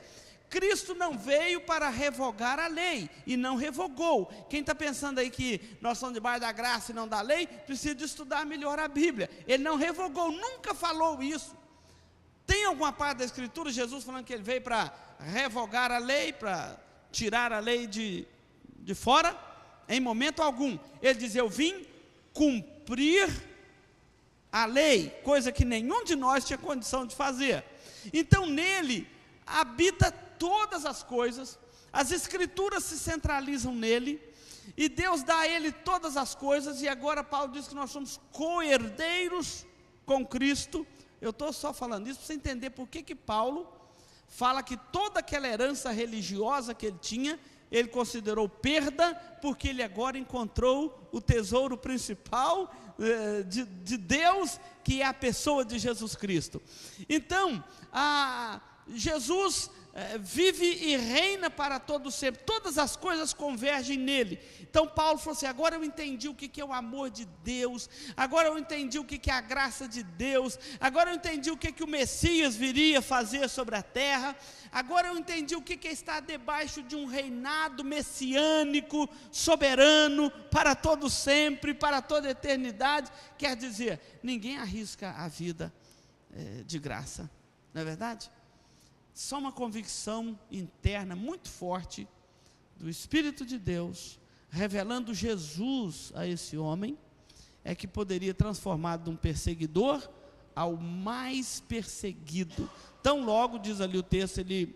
S5: Cristo não veio para revogar a lei, e não revogou. Quem está pensando aí que nós somos debaixo da graça e não da lei, precisa de estudar melhor a Bíblia. Ele não revogou, nunca falou isso. Tem alguma parte da Escritura, Jesus falando que ele veio para revogar a lei, para tirar a lei de fora? Em momento algum. Ele diz, eu vim cumprir a lei, coisa que nenhum de nós tinha condição de fazer. Então nele habita todas as coisas, as Escrituras se centralizam nele, e Deus dá a ele todas as coisas. E agora Paulo diz que nós somos co-herdeiros com Cristo. Eu estou só falando isso para você entender por que Paulo fala que toda aquela herança religiosa que ele tinha, ele considerou perda, porque ele agora encontrou o tesouro principal de Deus, que é a pessoa de Jesus Cristo. Então, Jesus
S7: vive e reina para todo sempre. Todas as coisas convergem nele. Então Paulo falou assim: agora eu entendi o que é o amor de Deus, agora eu entendi o que é a graça de Deus, agora eu entendi o que o Messias viria fazer sobre a terra, agora eu entendi o que é estar debaixo de um reinado messiânico, soberano, para todo sempre, para toda a eternidade. Quer dizer, ninguém arrisca a vida de graça, não é verdade? Só uma convicção interna muito forte do Espírito de Deus, revelando Jesus a esse homem, é que poderia transformar de um perseguidor ao mais perseguido. Tão logo, diz ali o texto, ele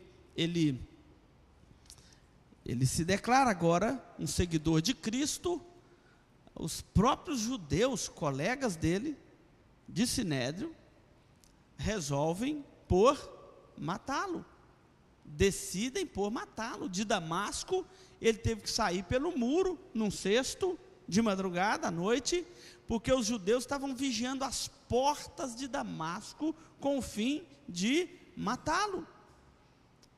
S7: se declara agora um seguidor de Cristo. Os próprios judeus, colegas dele, de Sinédrio, resolvem por matá-lo, decidem por matá-lo. De Damasco, ele teve que sair pelo muro, num cesto, de madrugada, à noite, porque os judeus estavam vigiando as portas de Damasco, com o fim de matá-lo,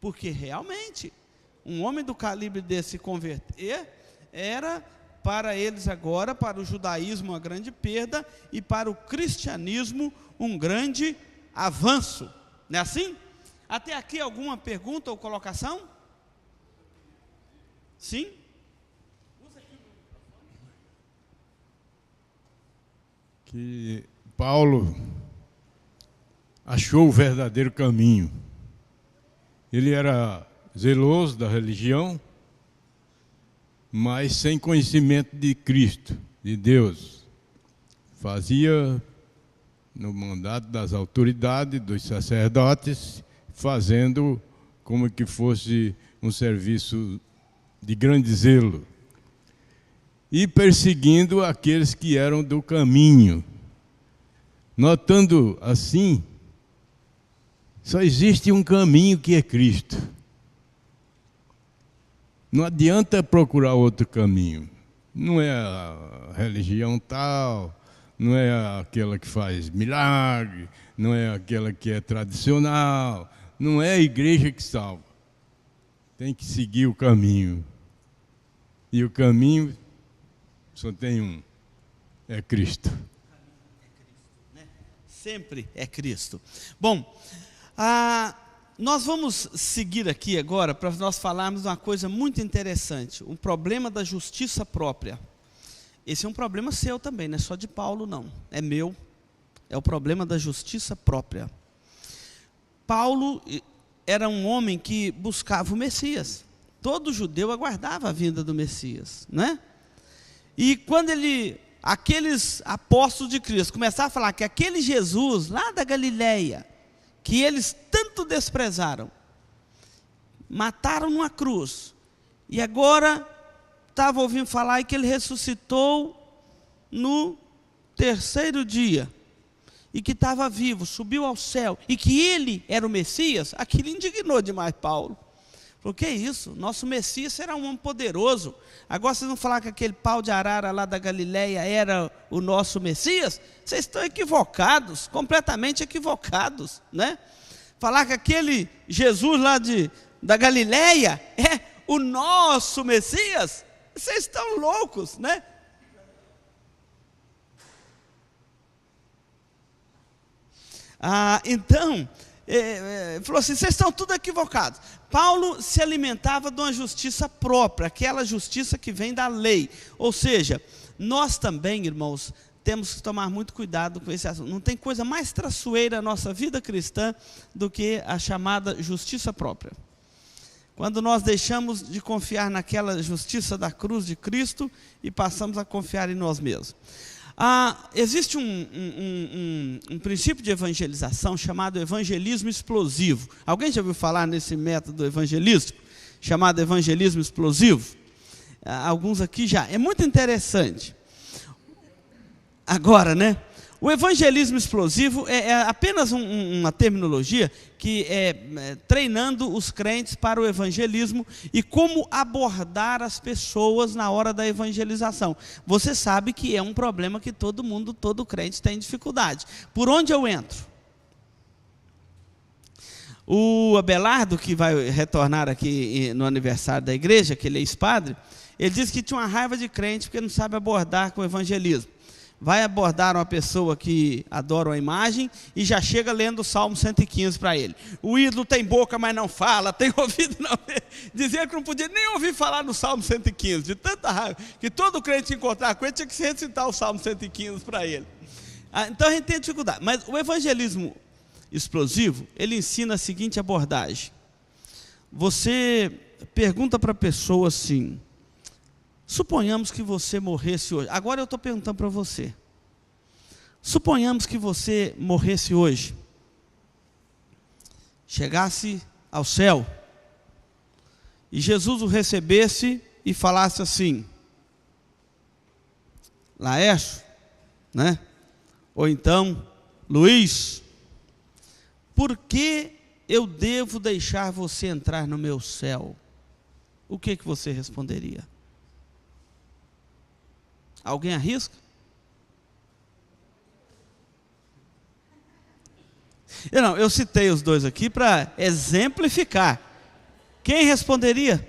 S7: porque realmente, um homem do calibre desse se converter, era para eles agora, para o judaísmo uma grande perda, e para o cristianismo um grande avanço, não é assim? Até aqui alguma pergunta ou colocação? Sim?
S8: Que Paulo achou o verdadeiro caminho. Ele era zeloso da religião, mas sem conhecimento de Cristo, de Deus. Fazia no mandato das autoridades, dos sacerdotes, fazendo como que fosse um serviço de grande zelo, e perseguindo aqueles que eram do caminho. Notando assim, só existe um caminho, que é Cristo. Não adianta procurar outro caminho. Não é a religião tal, não é aquela que faz milagre, não é aquela que é tradicional, não é a igreja que salva. Tem que seguir o caminho. E o caminho só tem um, é Cristo.
S7: Sempre é Cristo. Bom, nós vamos seguir aqui agora para nós falarmos de uma coisa muito interessante, o problema da justiça própria. Esse é um problema seu também, não é só de Paulo não, é meu, é o problema da justiça própria. Paulo era um homem que buscava o Messias, todo judeu aguardava a vinda do Messias, né? E quando aqueles apóstolos de Cristo começaram a falar que aquele Jesus lá da Galileia, que eles tanto desprezaram, mataram numa cruz, e agora estava ouvindo falar e que ele ressuscitou no terceiro dia, e que estava vivo, subiu ao céu, e que ele era o Messias, aquilo indignou demais Paulo. Falou: que é isso? Nosso Messias será um homem poderoso. Agora vocês vão falar que aquele pau de arara lá da Galileia era o nosso Messias? Vocês estão equivocados, completamente equivocados, né? Falar que aquele Jesus lá da Galileia é o nosso Messias? Vocês estão loucos, né? Então, falou assim: vocês estão tudo equivocados. Paulo se alimentava de uma justiça própria, aquela justiça que vem da lei. Ou seja, nós também, irmãos, temos que tomar muito cuidado com esse assunto. Não tem coisa mais traiçoeira na nossa vida cristã do que a chamada justiça própria. Quando nós deixamos de confiar naquela justiça da cruz de Cristo e passamos a confiar em nós mesmos. Existe um princípio de evangelização chamado evangelismo explosivo. Alguém já ouviu falar nesse método evangelístico, chamado evangelismo explosivo? Alguns aqui já. É muito interessante. Agora, né? O evangelismo explosivo é apenas uma terminologia que é treinando os crentes para o evangelismo e como abordar as pessoas na hora da evangelização. Você sabe que é um problema que todo crente tem dificuldade. Por onde eu entro? O Abelardo, que vai retornar aqui no aniversário da igreja, que ele é ex-padre, ele disse que tinha uma raiva de crente porque não sabe abordar com o evangelismo. Vai abordar uma pessoa que adora uma imagem e já chega lendo o Salmo 115 para ele. O ídolo tem boca, mas não fala, tem ouvido, não vê. Dizia que não podia nem ouvir falar no Salmo 115, de tanta raiva, que todo crente que encontrar com ele tinha que recitar o Salmo 115 para ele. Então a gente tem dificuldade. Mas o evangelismo explosivo, ele ensina a seguinte abordagem. Você pergunta para a pessoa assim: suponhamos que você morresse hoje. Agora eu estou perguntando para você. Suponhamos que você morresse hoje, chegasse ao céu, e Jesus o recebesse e falasse assim: Laércio, né? Ou então, Luiz, por que eu devo deixar você entrar no meu céu? O que você responderia? Alguém arrisca? Eu citei os dois aqui para exemplificar. Quem responderia?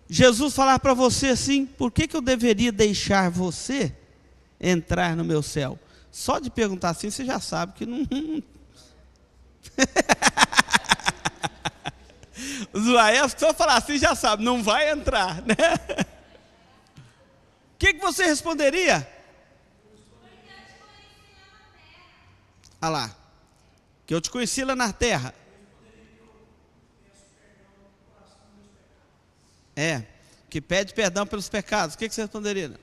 S7: Jesus falar para você assim: por que eu deveria deixar você entrar no meu céu? Só de perguntar assim, você já sabe que não... Os Laércio, só falar assim, já sabe, não vai entrar, né? O que você responderia? Ah lá, que eu te conheci lá na terra. Que pede perdão pelos pecados. O que você responderia?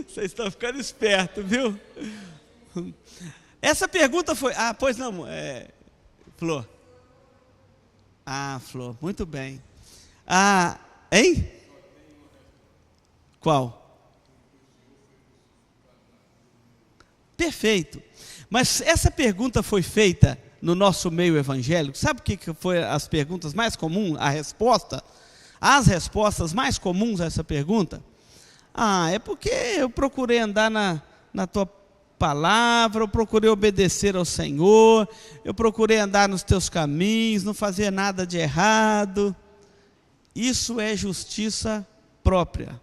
S7: Vocês estão ficando espertos, viu? Essa pergunta foi... pois não, Flor. Flor, muito bem. Hein? Qual? Perfeito. Mas essa pergunta foi feita no nosso meio evangélico. Sabe o que foi as perguntas mais comuns? As respostas mais comuns a essa pergunta? É porque eu procurei andar na tua palavra, eu procurei obedecer ao Senhor, eu procurei andar nos teus caminhos, não fazer nada de errado. Isso é justiça própria.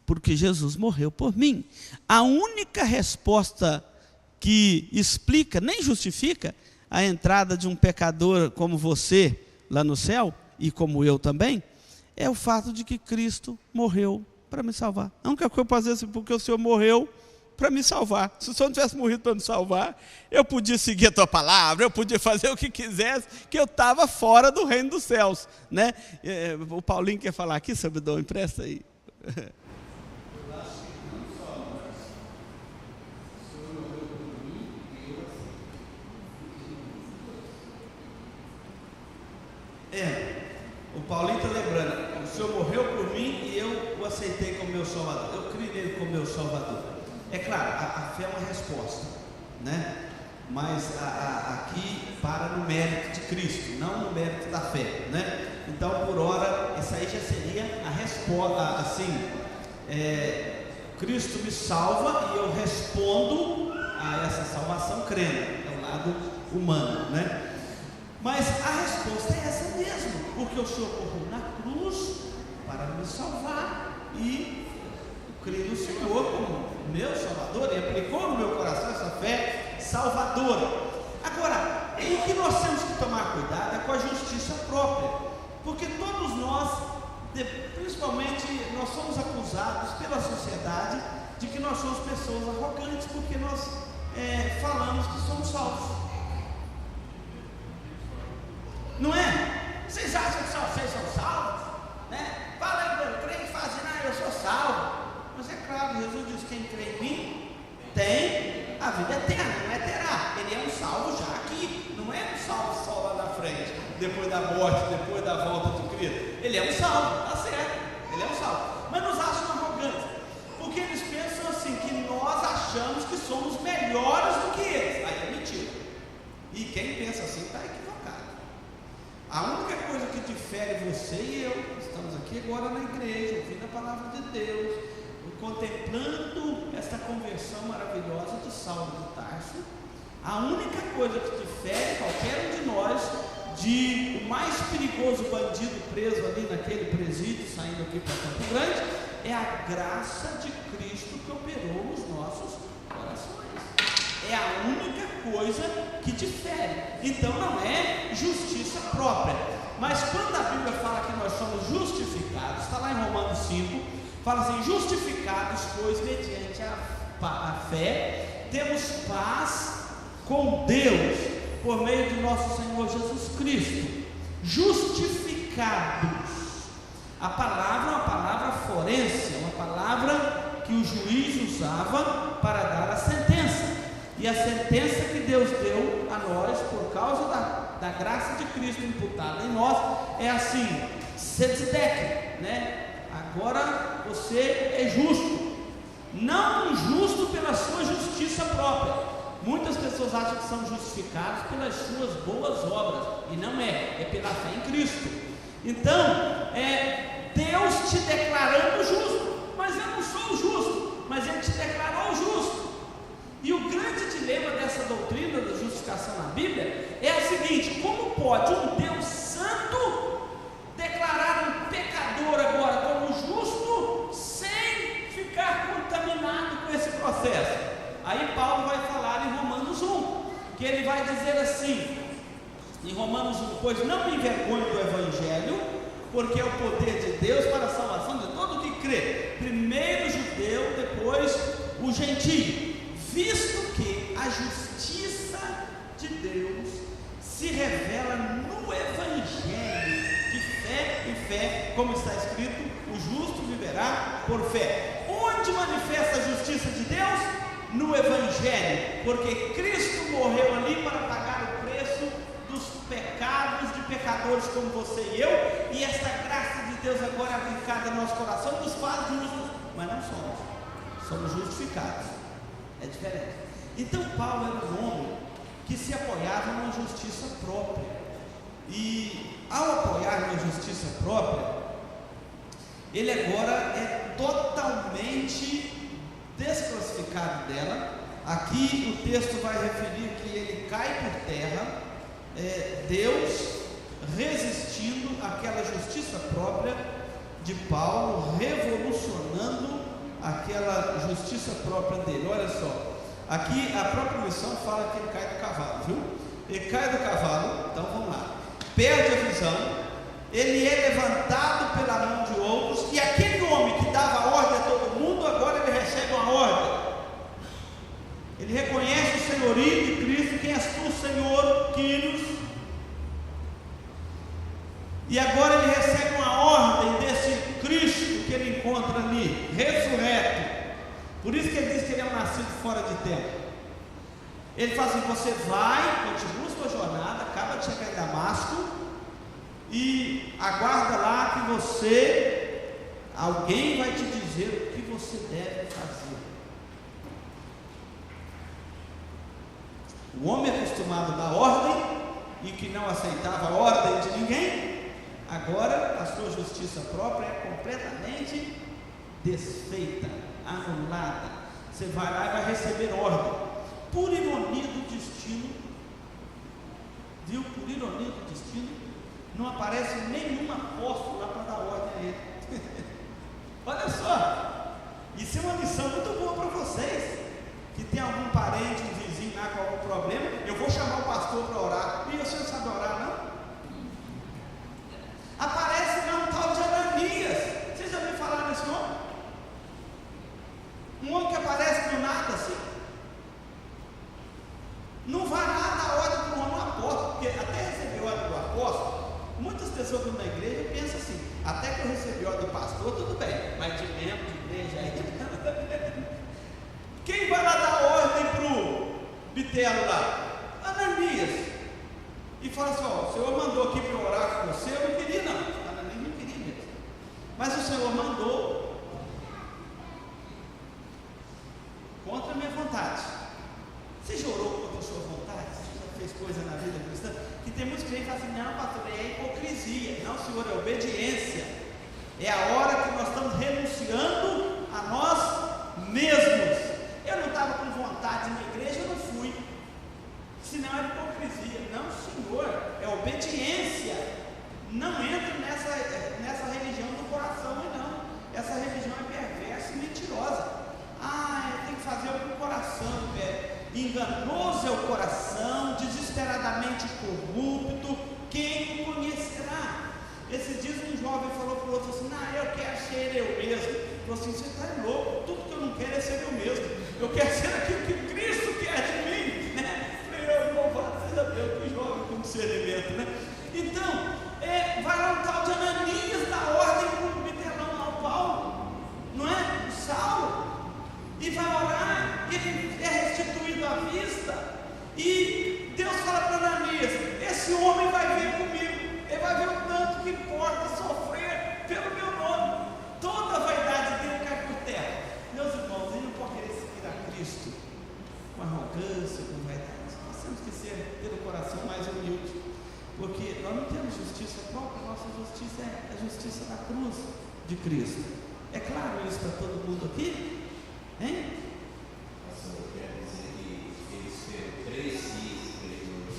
S7: Porque Jesus morreu por mim. A única resposta que explica, nem justifica, a entrada de um pecador como você lá no céu, e como eu também, é o fato de que Cristo morreu para me salvar. A única coisa que eu posso dizer é porque o Senhor morreu para me salvar. Se o Senhor não tivesse morrido para me salvar, eu podia seguir a tua palavra, eu podia fazer o que quisesse, que eu estava fora do reino dos céus, né? O Paulinho quer falar aqui sobre o dom, empresta aí. O Paulinho está lembrando, o Senhor morreu por mim e eu o aceitei como meu salvador, eu criei nele como meu salvador. É claro, a fé é uma resposta, né? Mas aqui para no mérito de Cristo, não no mérito da fé, né? Então, por hora, essa aí já seria a resposta, assim, Cristo me salva e eu respondo a essa salvação crendo, é o lado humano, né? Mas a resposta é essa mesmo, porque o Senhor morreu na cruz para me salvar e eu creio no Senhor como meu salvador e aplicou no meu coração essa fé salvadora. Agora, o que nós temos que tomar cuidado é com a justiça própria, porque todos nós, principalmente, nós somos acusados pela sociedade de que nós somos pessoas arrogantes, porque nós falamos que somos salvos. Não é? Vocês acham que só vocês são salvos? Né? Fala aí, eu creio que fazem, eu sou salvo. Mas é claro, Jesus diz: quem crê em mim tem a vida eterna, não é terá. Ele é um salvo já aqui, não é um salvo só lá na frente, depois da morte, depois da volta do Cristo. Ele é um salvo, tá certo, ele é um salvo. Mas nos acham arrogantes, porque eles pensam assim, que nós achamos que somos melhores do que eles. Aí é mentira. E quem pensa assim está equivocado. A única coisa que difere você e eu, estamos aqui agora na igreja, ouvindo a palavra de Deus, contemplando esta conversão maravilhosa de Saulo de Tarso, a única coisa que difere qualquer um de nós de o mais perigoso bandido preso ali naquele presídio, saindo aqui para Campo Grande, é a graça de Cristo que operou nos nossos corações. É a única coisa que difere. Então não é justiça própria. Mas quando a Bíblia fala que nós somos justificados, está lá em Romanos 5, fala assim: justificados, pois mediante a fé temos paz com Deus por meio de nosso Senhor Jesus Cristo. Justificados. A palavra é uma palavra forense, uma palavra que o juiz usava para dar a sentença. E a sentença que Deus deu a nós, por causa da graça de Cristo imputada em nós, é assim: Tzedek, né? Agora você é justo, não justo pela sua justiça própria. Muitas pessoas acham que são justificados pelas suas boas obras, e não é pela fé em Cristo. Então, é Deus te declarando justo, mas eu não sou justo, mas Ele te declarou justo. E o grande dilema dessa doutrina da justificação na Bíblia é o seguinte: como pode um Deus santo declarar um pecador agora como justo sem ficar contaminado com esse processo? Aí Paulo vai falar em Romanos 1, que ele vai dizer assim, em Romanos 1: pois não me envergonho do Evangelho, porque é o poder de Deus para a salvação de todo o que crê, primeiro o judeu, depois o gentio, visto que a justiça de Deus se revela no Evangelho, de fé em fé, como está escrito: o justo viverá por fé. Onde manifesta a justiça de Deus? No Evangelho, porque Cristo morreu ali para pagar o preço dos pecados de pecadores como você e eu, e essa graça de Deus agora aplicada no nosso coração nos faz justos, mas não somos justificados. É diferente. Então Paulo era um homem que se apoiava numa justiça própria, e ao apoiar na justiça própria, ele agora é totalmente desclassificado dela. Aqui o texto vai referir que ele cai por terra, Deus resistindo àquela justiça própria de Paulo, revolucionando aquela justiça própria dele. Olha só, aqui a própria missão fala que ele cai do cavalo, viu? Ele cai do cavalo, então vamos lá, perde a visão, ele é levantado pela mão de outros, e aquele homem que dava ordem a todo mundo, agora ele recebe uma ordem. Ele reconhece o senhorio de Cristo: quem és tu, Senhor, Quírios? E agora ele recebe uma ordem desse Cristo que ele encontra ali, ressurreto. Por isso que ele diz que ele é um nascido fora de tempo. Ele fala assim: você vai, continua sua jornada, acaba de chegar em Damasco, e aguarda lá que alguém vai te dizer o que você deve fazer. O homem acostumado a dar ordem e que não aceitava a ordem de ninguém, agora a sua justiça própria é completamente desfeita, anulada. Você vai lá e vai receber ordem. Por ironia do destino, viu? Por ironia do destino, não aparece nenhum apóstolo lá para dar ordem a ele. Olha só, isso é uma lição muito boa para vocês, que tem algum parente, um vizinho lá com algum problema. Eu vou chamar o pastor para orar. E o senhor sabe orar, não? Aparece lá um tal de Ananias. Vocês já ouviram falar nesse nome? Um homem que aparece do nada assim. Não vai lá dar ordem para um apóstolo, porque até receber ordem do apóstolo, muitas pessoas que estão na igreja pensam assim: até que eu recebi ordem do pastor, tudo bem, mas de membro de igreja aí. Quem vai lá dar ordem para o Bitelo lá? Ananias. E fala assim: ó, o Senhor mandou aqui para eu orar com você. Eu não queria, não. Ananias não queria mesmo, mas o Senhor mandou contra a minha vontade. Você já orou contra a sua vontade? Você já fez coisa na vida cristã? Que tem muitos crentes que falam assim: não, pastor, é hipocrisia. Não, Senhor, é obediência. É a hora que nós estamos renunciando a nós mesmos. Eu não estava com vontade na igreja, eu não fui. Senão é hipocrisia. Não, Senhor, é obediência. Não entra nessa religião do coração, não. Essa religião é perversa e mentirosa. Tem que fazer o coração, velho. Enganoso é o coração, desesperadamente corrupto, quem o conhecerá? Esses dias um jovem falou para o outro assim: eu quero ser eu mesmo. Ele falou assim: você está louco, tudo que eu não quero é ser eu mesmo. Eu quero ser aquilo que Cristo quer de mim, né? Eu louvado seja Deus, que jovem com discernimento, né? Então, vai lá um tal de Ananias da ordem com o bitelão ao Paulo, não é? O Saulo. E vai orar, e ele é restituído à vista, e Deus fala para Ananias: esse homem vai ver comigo, ele vai ver o tanto que importa sofrer pelo meu nome, toda a vaidade dele cai por terra. Meus irmãos, ele não pode querer seguir a Cristo com arrogância, com vaidade. Nós temos que ser, ter o coração mais humilde, porque nós não temos justiça própria, nossa justiça é a justiça da cruz de Cristo. É claro isso para todo mundo aqui? Hein?
S9: Pastor, eu quero dizer que eles tiveram 3 dias de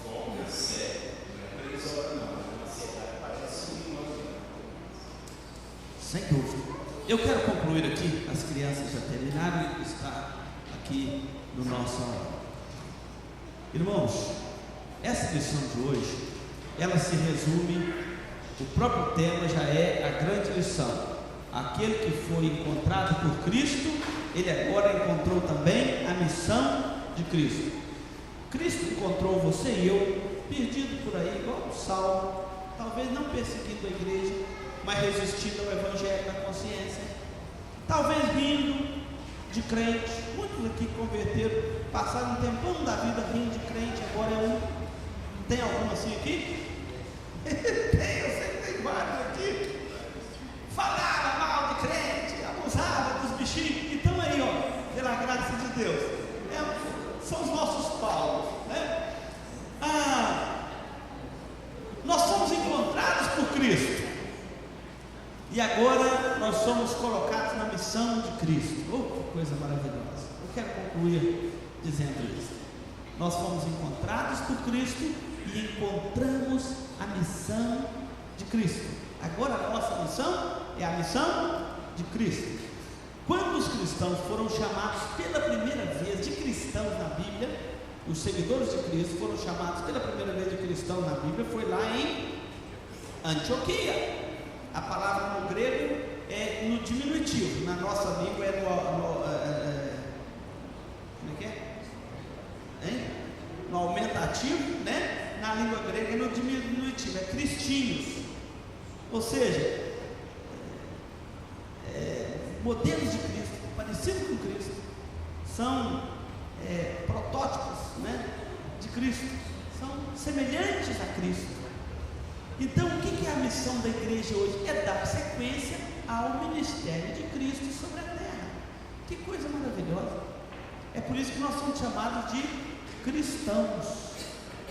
S9: folga séria, não é 3 horas não, é uma cidade parece 1 hora.
S7: Sem dúvida. Eu quero concluir aqui, as crianças já terminaram e está aqui no nosso aula. Irmãos, essa lição de hoje, ela se resume, o próprio tema já é a grande lição. Aquele que foi encontrado por Cristo, ele agora encontrou também a missão de Cristo. Cristo encontrou você e eu, perdido por aí, igual o Saulo, talvez não perseguindo a igreja, mas resistindo ao evangelho na consciência, talvez rindo de crente. Muitos aqui converteram, passaram um tempão da vida rindo de crente, agora é um. Tem algum assim aqui? Tem, eu sei que tem vários aqui. Falava mal de crente, abusava dos bichinhos. Então aí, pela graça de Deus, são os nossos Paulos, né? Nós somos encontrados por Cristo e agora nós somos colocados na missão de Cristo. Que coisa maravilhosa. Eu quero concluir dizendo isso. Nós fomos encontrados por Cristo e encontramos a missão de Cristo. Agora a nossa missão é a missão de Cristo. Quando os cristãos foram chamados pela primeira vez de cristãos na Bíblia, os seguidores de Cristo foram chamados pela primeira vez de cristãos na Bíblia, foi lá em Antioquia. A palavra no grego é no diminutivo, na nossa língua é como é que é? No aumentativo, né? Na língua grega é no diminutivo, é cristinhos. Ou seja, modelos de Cristo, parecidos com Cristo, são protótipos, né, de Cristo, são semelhantes a Cristo. Então, o que é a missão da igreja hoje? É dar sequência ao ministério de Cristo sobre a terra. Que coisa maravilhosa! É por isso que nós somos chamados de cristãos,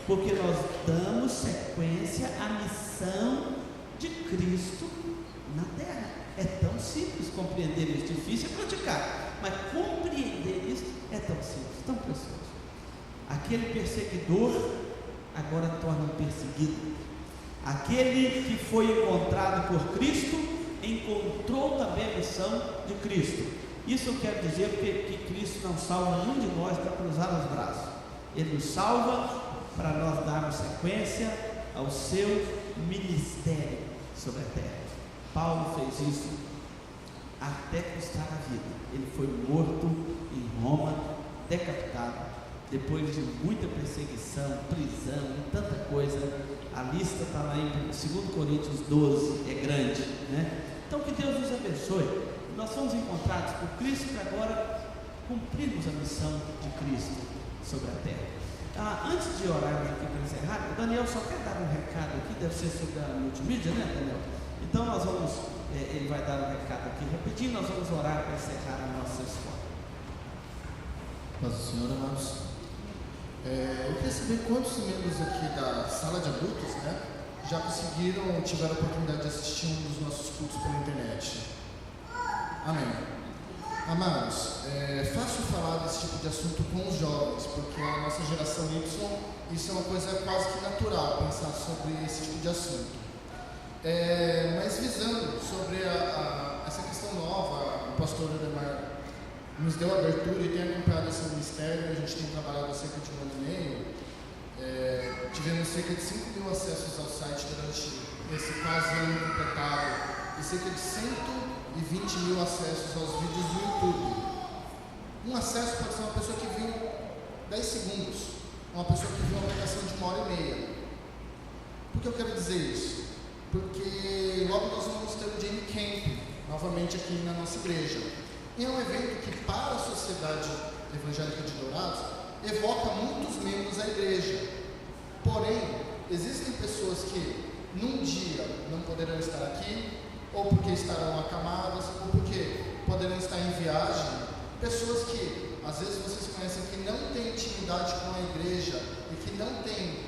S7: porque nós damos sequência à missão de Cristo na terra. É tão simples compreender isso, difícil é praticar, mas compreender isso é tão simples, tão precioso. Aquele perseguidor agora torna um perseguido. Aquele que foi encontrado por Cristo encontrou também a missão de Cristo. Isso eu quero dizer que Cristo não salva nenhum de nós para cruzar os braços. Ele nos salva para nós darmos sequência ao seu ministério sobre a terra. Paulo fez isso até custar a vida. Ele foi morto em Roma, decapitado, depois de muita perseguição, prisão, tanta coisa. A lista está lá em 2 Coríntios 12, é grande, né? Então que Deus nos abençoe. Nós fomos encontrados por Cristo para agora cumprirmos a missão de Cristo sobre a terra. Antes de orarmos aqui para encerrar, o Daniel só quer dar um recado aqui, deve ser sobre a multimídia, né, Daniel? Então nós vamos, ele vai dar um recado aqui rapidinho, nós vamos orar para encerrar a nossa escola.
S10: Paz do Senhor, amados. Eu queria saber quantos membros aqui da sala de adultos, né, já tiveram a oportunidade de assistir um dos nossos cultos pela internet. Amém. Amados, é fácil falar desse tipo de assunto com os jovens, porque a nossa geração Y, isso é uma coisa quase que natural, pensar sobre esse tipo de assunto. Mas visando sobre essa questão nova, o pastor Ademar nos deu abertura e tem acompanhado esse ministério. A gente tem trabalhado há cerca de 1 ano e meio. Tivemos cerca de 5 mil acessos ao site durante esse quase ano completado e cerca de 120 mil acessos aos vídeos do YouTube. Um acesso pode ser uma pessoa que viu 10 segundos, uma pessoa que viu uma pregação de 1h30. Por que eu quero dizer isso? Porque logo nós vamos ter o Jamie Camp novamente aqui na nossa igreja. E é um evento que, para a sociedade evangélica de Dourados, evoca muitos membros da igreja. Porém, existem pessoas que num dia não poderão estar aqui, ou porque estarão acamadas, ou porque poderão estar em viagem. Pessoas que, às vezes, vocês conhecem que não têm intimidade com a igreja e que não têm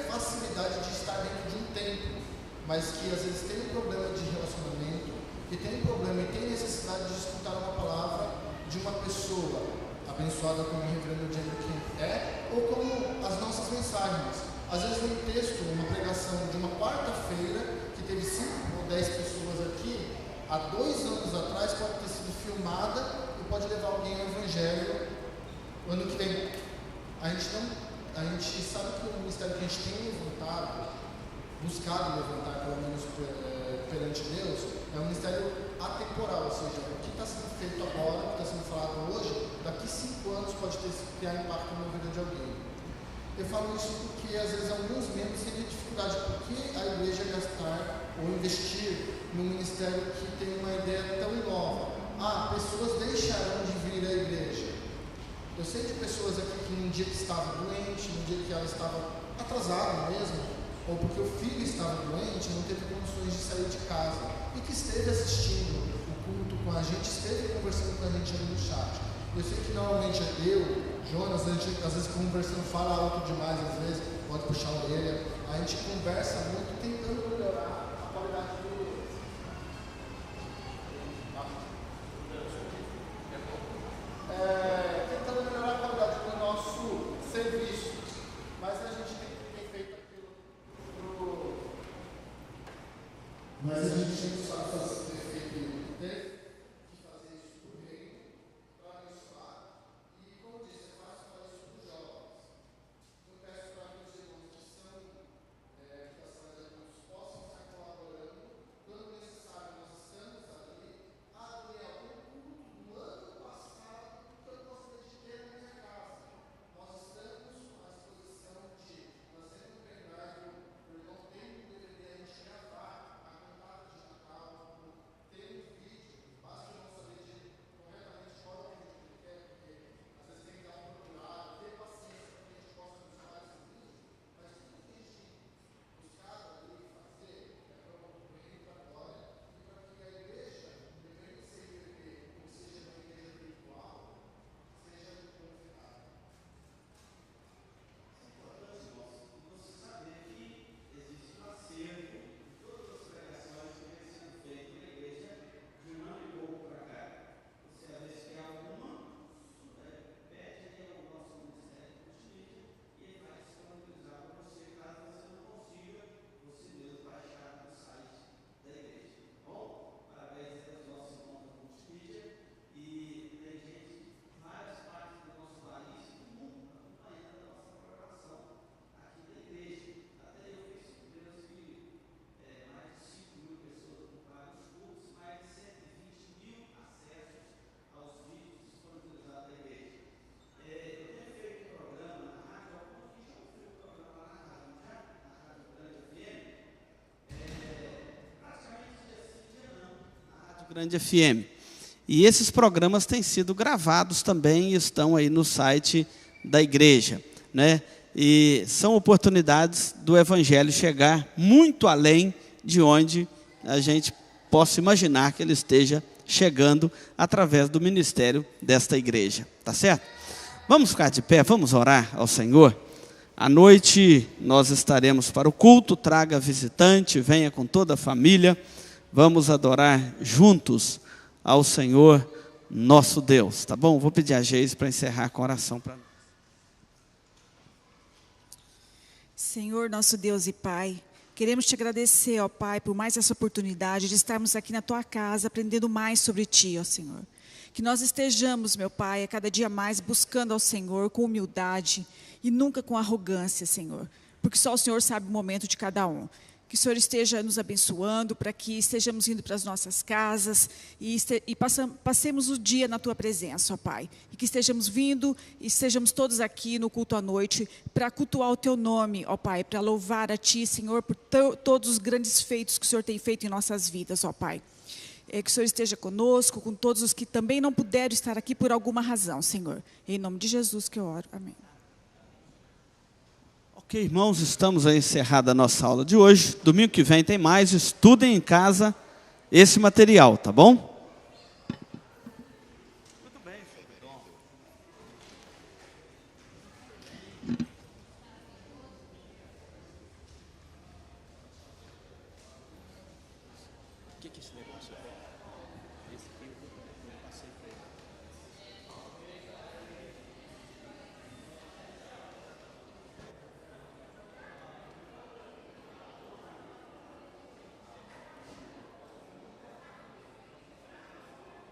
S10: facilidade de estar dentro de um templo, mas que, às vezes, têm um problema de relacionamento, que tem um problema e tem necessidade de escutar uma palavra de uma pessoa abençoada como o reverendo Jamie Camp ou como as nossas mensagens. Às vezes um texto, uma pregação de uma quarta-feira, que teve 5 ou 10 pessoas aqui, há 2 anos atrás pode ter sido filmada e pode levar alguém ao evangelho o ano que vem. A gente sabe que o ministério que a gente tem buscado levantar, pelo menos perante Deus, é um ministério atemporal, ou seja, o que está sendo feito agora, o que está sendo falado hoje, daqui 5 anos pode criar impacto na vida de alguém. Eu falo isso porque às vezes alguns membros têm dificuldade, porque a igreja gastar ou investir num ministério que tem uma ideia tão nova. Pessoas deixarão de vir à igreja. Eu sei de pessoas aqui que num dia que estava doente, num dia que ela estava atrasada mesmo, ou porque o filho estava doente, não teve condições de sair de casa, e que esteve assistindo o culto com a gente, esteve conversando com a gente ali no chat. Eu sei que normalmente Jonas, a gente às vezes conversando, fala alto demais, às vezes pode puxar a orelha. A gente conversa muito tentando melhorar a qualidade tentando melhorar a qualidade do nosso serviço. Mas a gente tem feito aquilo Mas a gente tem que ter feito
S7: Grande FM. E esses programas têm sido gravados também e estão aí no site da igreja, né? E são oportunidades do evangelho chegar muito além de onde a gente possa imaginar que ele esteja chegando através do ministério desta igreja, tá certo? Vamos ficar de pé, vamos orar ao Senhor. À noite nós estaremos para o culto, traga visitante, venha com toda a família. Vamos adorar juntos ao Senhor
S5: nosso Deus. Tá bom? Vou pedir a Geise para encerrar com oração para nós.
S11: Senhor, nosso Deus e Pai, queremos te agradecer, ó Pai, por mais essa oportunidade de estarmos aqui na tua casa, aprendendo mais sobre ti, ó Senhor. Que nós estejamos, meu Pai, a cada dia mais buscando ao Senhor com humildade e nunca com arrogância, Senhor. Porque só o Senhor sabe o momento de cada um. Que o Senhor esteja nos abençoando para que estejamos indo para as nossas casas e passemos o dia na Tua presença, ó Pai. E que estejamos vindo e estejamos todos aqui no culto à noite para cultuar o Teu nome, ó Pai, para louvar a Ti, Senhor, por todos os grandes feitos que o Senhor tem feito em nossas vidas, ó Pai. Que o Senhor esteja conosco, com todos os que também não puderam estar aqui por alguma razão, Senhor. Em nome de Jesus que eu oro. Amém.
S5: Ok, irmãos, estamos aí encerrada a nossa aula de hoje. Domingo que vem tem mais. Estudem em casa esse material, tá bom?
S7: O que é esse negócio? Esse aqui eu passei para ele.